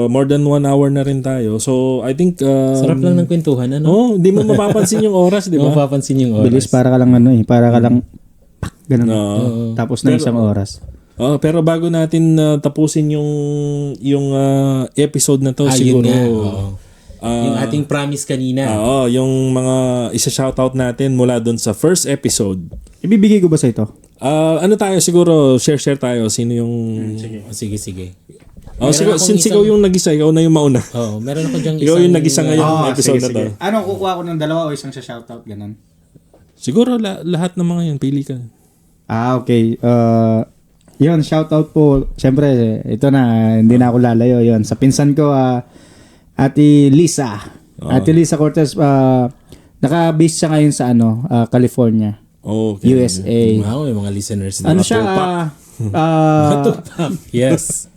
More than 1 hour na rin tayo. So, I think... Sarap lang ng kwentuhan, ano? Hindi mo mapapansin yung oras, di Hindi mo ba? mapapansin yung oras. Bilis para ka lang para ka lang ganun. Tapos na isang oras. Pero bago natin tapusin yung episode na to, Yun siguro... nga. Oo. Yung ating promise kanina. Yung mga isa-shoutout natin mula doon sa first episode. Ibibigay ko ba sa ito? Ano tayo, siguro share tayo. Sino yung... Sige. Siguro, since ikaw yung nag-isa, ikaw na yung mauna. Meron ako dyang Ikaw yung nag-isa ngayong episode na to. Ano, kukuha ko ng 2 o isang sa shoutout, ganun? Siguro lahat ng mga yan, pili ka. Okay. Yun, shoutout po. Siyempre, ito na, hindi na ako lalayo. Yun, sa pinsan ko, Ate Lisa. Ate Lisa Cortez, naka-base siya ngayon sa California, Okay. USA. Wow, may mga listeners na. Ano siya? Yes.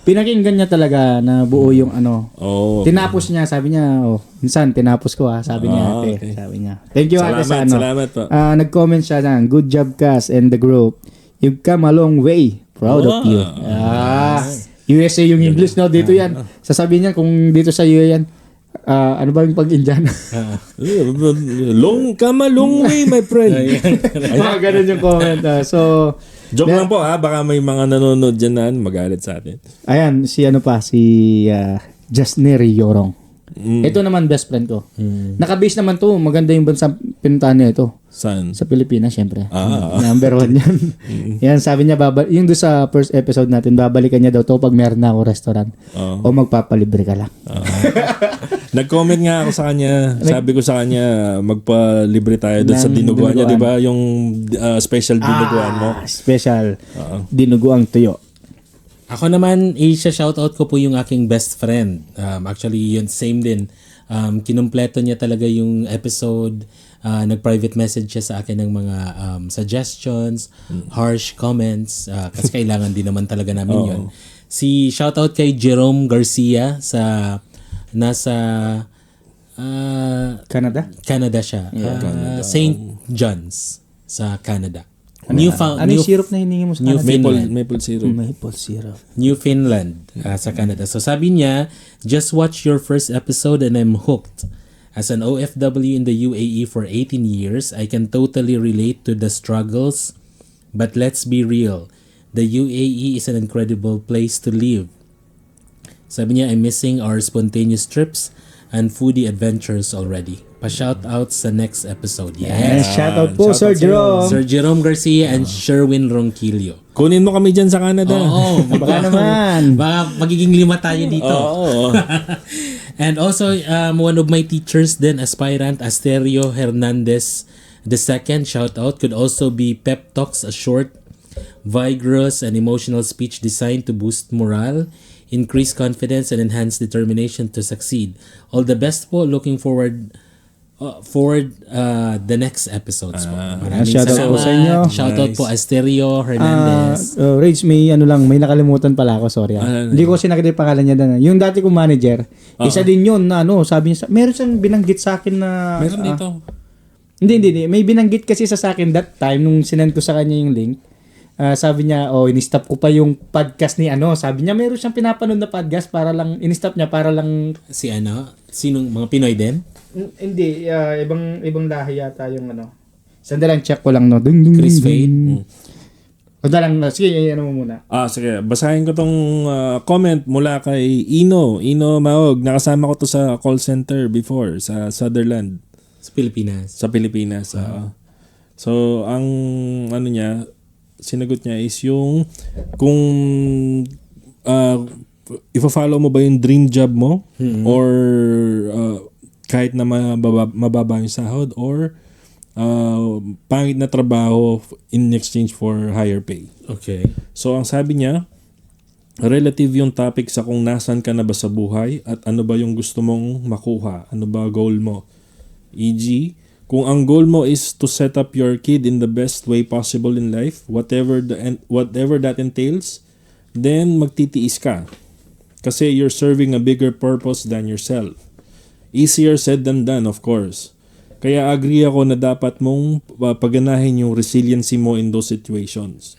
Pinakinggan niya talaga na buo yung Oh. tinapos niya, sabi niya, minsan tinapos ko sabi niya ate. Okay. Sabi niya. Thank you ate sa Salamat po. nag-comment siya na, good job Cass and the group. You've come a long way. Proud of you. USA yung English, no? Dito yan. Sasabihin niya kung dito sa UE yan, ano ba yung pag-Indian? Come a long way, my friend. Mga ganun yung comment. So, Joke lang po baka may mga nanonood dyan na magalit sa atin. ayan, si Jasner Yorong. Ito naman best friend ko. Naka-base naman to. Maganda yung bansa pinuntahan niya ito. Saan? Sa Pilipinas, syempre. Number 1 yan. Yan, sabi niya, yung doon sa first episode natin, babalikan niya daw to pag meron na ako restaurant. O magpapalibre ka lang. Nag-comment nga ako sa kanya. Sabi ko sa kanya, magpalibre tayo doon sa dinuguan niya, di ba? Yung special dinuguan mo. Special. Dinuguang tuyo. Ako naman, i-shoutout ko po yung aking best friend. Actually, yun, same din. Kinumpleto niya talaga yung episode. Nag-private message siya sa akin ng mga suggestions, harsh comments. Kasi kailangan din naman talaga namin yun. Shoutout kay Jerome Garcia nasa Canada siya. St. John's sa Canada. Ano yung syrup na hiningi mo sa Canada? Maple syrup. Maple syrup. Newfoundland sa Canada. So sabi niya, just watch your first episode and I'm hooked. As an OFW in the UAE for 18 years, I can totally relate to the struggles. But let's be real. The UAE is an incredible place to live. Sabi niya, I'm missing our spontaneous trips. and foodie adventures already. Pa-shoutout sa next episode. Yes, Yes. shoutout po, Sir Jerome. Sir Jerome Garcia and Sherwin Ronquillo. Kunin mo kami dyan sa Canada. Oo, Baka naman. baka magiging 5 tayo dito. Oo. And also, one of my teachers then, aspirant Asterio Hernandez II, shout out, could also be Pep Talks, a short, vigorous, and emotional speech designed to boost morale, increase confidence, and enhance determination to succeed. All the best po. Looking forward the next episodes po. Maraming Shoutout po salamat. sa inyo. Shoutout po Asterio Hernandez. Rage, may nakalimutan pala ako, sorry. Hindi ko kasi nakita yung pangalan niya doon. Yung dati kong manager, isa din yun na sabi niya, meron siyang binanggit sa akin na... Meron dito. Hindi. May binanggit kasi sa akin that time nung sinend ko sa kanya yung link. Sabi niya, in-stop ko pa yung podcast ni Sabi niya, meron siyang pinapanood na podcast in-stop niya para lang... Sinong mga Pinoy din? Hindi, ibang lahi yata yung Sandali lang, check ko lang, no. Chris Fade? O lang, sige, mo muna. Sige. Basahin ko tong comment mula kay Ino Maog. Nakasama ko to sa call center before sa Sutherland. Sa Pilipinas. So, ang niya, sinagot niya is yung kung ifa-follow mo ba yung dream job mo or kahit na mababa yung sahod or pangit na trabaho in exchange for higher pay. Okay. So, ang sabi niya, relative yung topic sa kung nasan ka na ba sa buhay at ano ba yung gusto mong makuha, ano ba goal mo. E.g., kung ang goal mo is to set up your kid in the best way possible in life, whatever that entails, then magtitiis ka. Kasi you're serving a bigger purpose than yourself. Easier said than done, of course. Kaya agree ako na dapat mong paganahin yung resiliency mo in those situations.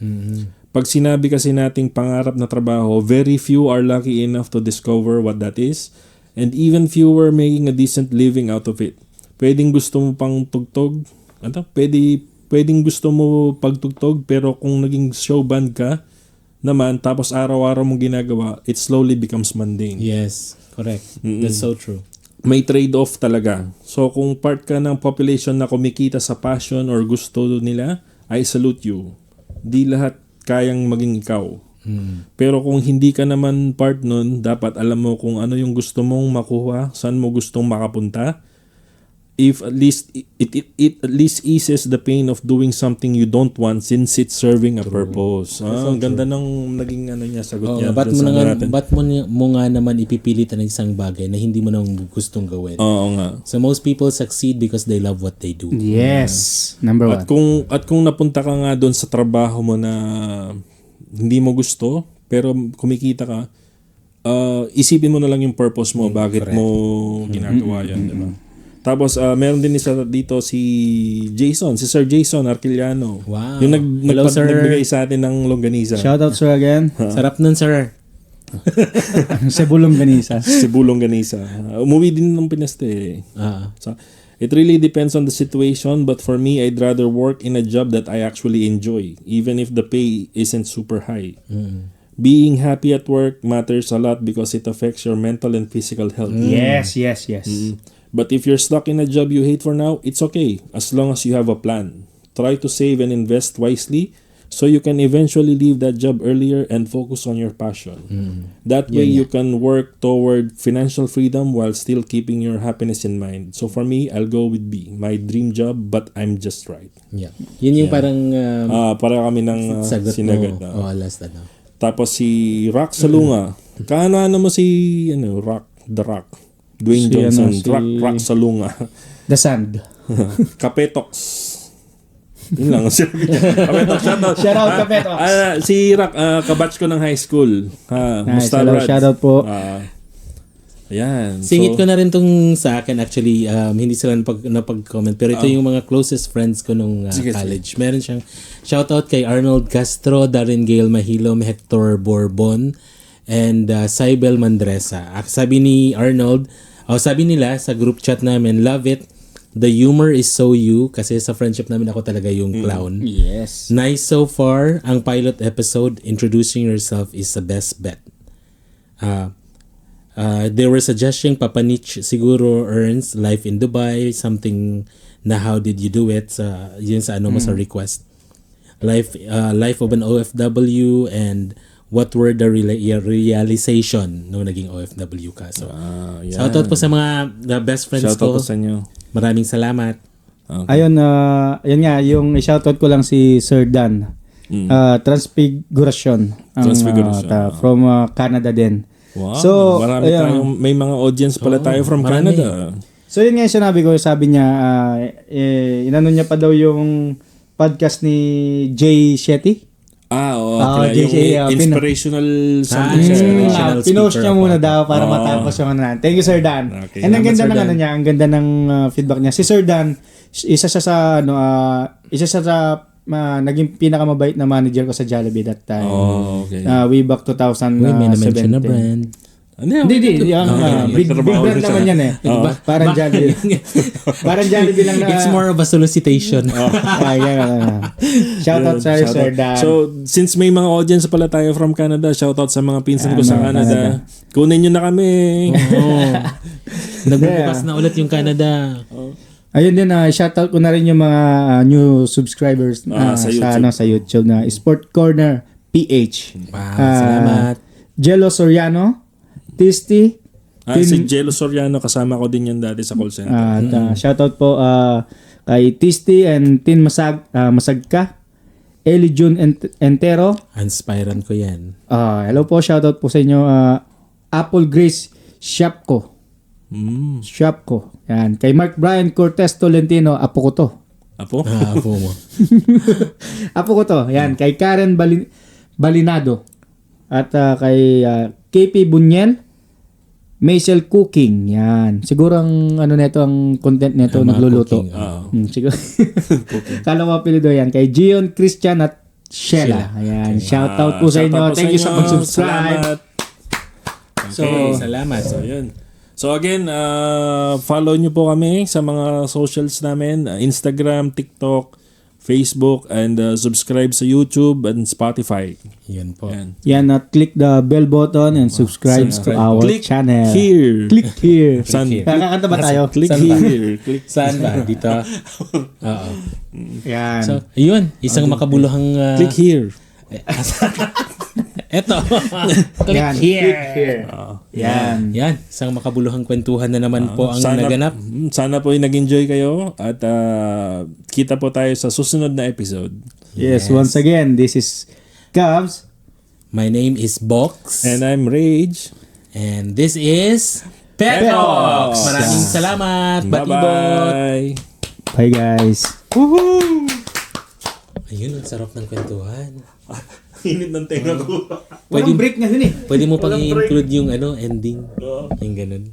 Pag sinabi kasi nating pangarap na trabaho, very few are lucky enough to discover what that is, and even fewer making a decent living out of it. Pwedeng gusto mo pang tugtog, pwedeng gusto mo pagtugtog, pero kung naging show band ka naman, tapos araw-araw mong ginagawa, it slowly becomes mundane. Yes, correct. That's so true. May trade-off talaga. So kung part ka ng population na kumikita sa passion or gusto nila, I salute you. Di lahat kayang maging ikaw. Pero kung hindi ka naman part nun, dapat alam mo kung ano yung gusto mong makuha, saan mo gustong makapunta. If at least it at least eases the pain of doing something you don't want since it's serving a purpose. Ang ganda ng naging niya sagot niya. Ba't mo nga naman ipipilit ang isang bagay na hindi mo nang gustong gawin? Oo nga. So most people succeed because they love what they do. Yes. Number one. At kung napunta ka nga doon sa trabaho mo na hindi mo gusto pero kumikita ka, isipin mo na lang yung purpose mo, bakit mo ginagawa yan, di ba? Tapos meron din isa dito si Sir Jason Arquiliano. Wow. Yung Hello, sir. nagbigay sa atin ng longganisa. Shoutout, sir, again. Sarap nun, sir. Cebulong ganisa. Sibulong ganisa. Umuwi din ng Pinaste. So, it really depends on the situation, but for me, I'd rather work in a job that I actually enjoy, even if the pay isn't super high. Being happy at work matters a lot because it affects your mental and physical health. Yes. But if you're stuck in a job you hate for now, it's okay, as long as you have a plan. Try to save and invest wisely so you can eventually leave that job earlier and focus on your passion. That way you can work toward financial freedom while still keeping your happiness in mind. So for me, I'll go with B, my dream job, but I'm just right. Yeah. Yun yung parang Para kami ng sagot sinagad. mo. Last Tapos si Rock Salunga. Kaano mo si The Rock. Dwayne Johnson, Rock Salunga. The Sand. Kapetox. Yun lang. Kapetox, Shoutout, Kapetox. Si Rock, kabatch ko ng high school. Nice, shoutout po. Ayan. Singit ko na rin tong sa akin actually. Hindi sila napag-comment. Pero ito yung mga closest friends ko nung college. Meron siyang shoutout kay Arnold Castro, Darren Gale Mahilo, Hector Borbon, and Cybel Mandresa. Sabi ni Arnold, sabi nila sa group chat namin, love it. The humor is so you. Kasi sa friendship namin ako talaga yung clown. Yes. Nice so far. Ang pilot episode, introducing yourself is the best bet. They were suggesting Papanich siguro earns Life in Dubai, something na how did you do it, yun sa ano mo sa request. Life of an OFW and what were the realization nung naging OFW ka. So, yan. shoutout po sa mga the best friends Shoutout ko. po sa inyo. Maraming salamat. Okay. Ayun, yun nga, yung shoutout ko lang si Sir Dan. Transfiguration. Transfiguration. From Canada din. Wow, So, marami ayun. tayong, may mga audience pala tayo from marami. Canada. So yun nga yung sinabi ko, sabi niya, inano niya pa daw yung podcast ni Jay Shetty. Oo, JJ, yung inspirational something siya. Inspirational Pinost speaker niya ako. muna daw para matapos yung ano na. Thank you, Sir Dan. Okay. And ang Salamat, ganda Sir ng Dan. ano niya, ang ganda ng feedback niya. Si Sir Dan, isa siya sa naging pinakamabait na manager ko sa Jollibee that time. Oh, okay. Way back 2017. Uy, may na-mention na brand. Hindi. Big brand naman yan eh. Parang Jollibee. Parang Jollibee lang na. It's more of a solicitation. Shoutout sa Sir Dan. So, since may mga audience pala tayo from Canada, shoutout sa mga pinsan ko sa Canada. Kunin nyo na kami. Nagbubukas na ulit yung Canada. Ayun din, shoutout ko na rin yung mga new subscribers Sa YouTube. sa YouTube na Sport Corner PH. Wow, salamat. Jello Soriano, Tisti, Si Jello Soriano, kasama ko din yan dati sa call center. at shoutout po kay Tisti and Tin Masagka, Eli June Entero. Inspiran ko yan. Hello po, shoutout po sa inyo. Apple Grace Shopko. Shopko. Yan. Kay Mark Brian Cortez Tolentino, apo ko to. Apo? Apo mo. Apo ko to. Yan. Kay Karen Balinado. At kay KP Bunyel, Maisel Cooking. Yan. Siguro ang ano nito, ang content nito, Mga nagluluto. cooking, Siguro. Kala mo apelido yan. Kay Gion Christian at Sheila. Ayan. Shoutout po sa inyo. Shoutout po Thank you sa inyo. pag-subscribe. Salamat. So, salamat. So, yun. So again, follow nyo po kami sa mga socials namin, Instagram, TikTok, Facebook, and subscribe sa YouTube and Spotify. Yun po. Yan. Yan, click the bell button and subscribe to our Click channel. here. Click here. Saan? Kakakanta ba tayo? Click Saan ba? here. Click. Saan ba? Dito? Oo. Yan. So, yun. Isang makabuluhang... Click here. Eto. Yan. Click here. Yan. Yan. Isang makabuluhang kwentuhan na naman po ang naganap. Sana po ay nag-enjoy kayo at kita po tayo sa susunod na episode. Yes, once again, this is Cubs. My name is Box. And I'm Rage. And this is Petox. Maraming salamat. Batibot. Bye-bye. Bye guys. Ayun, ang sarap ng kwentuhan. Init ng tenga ko. Walang break na yun eh. Pwede mo pang i-include yung ending. Yung ganun.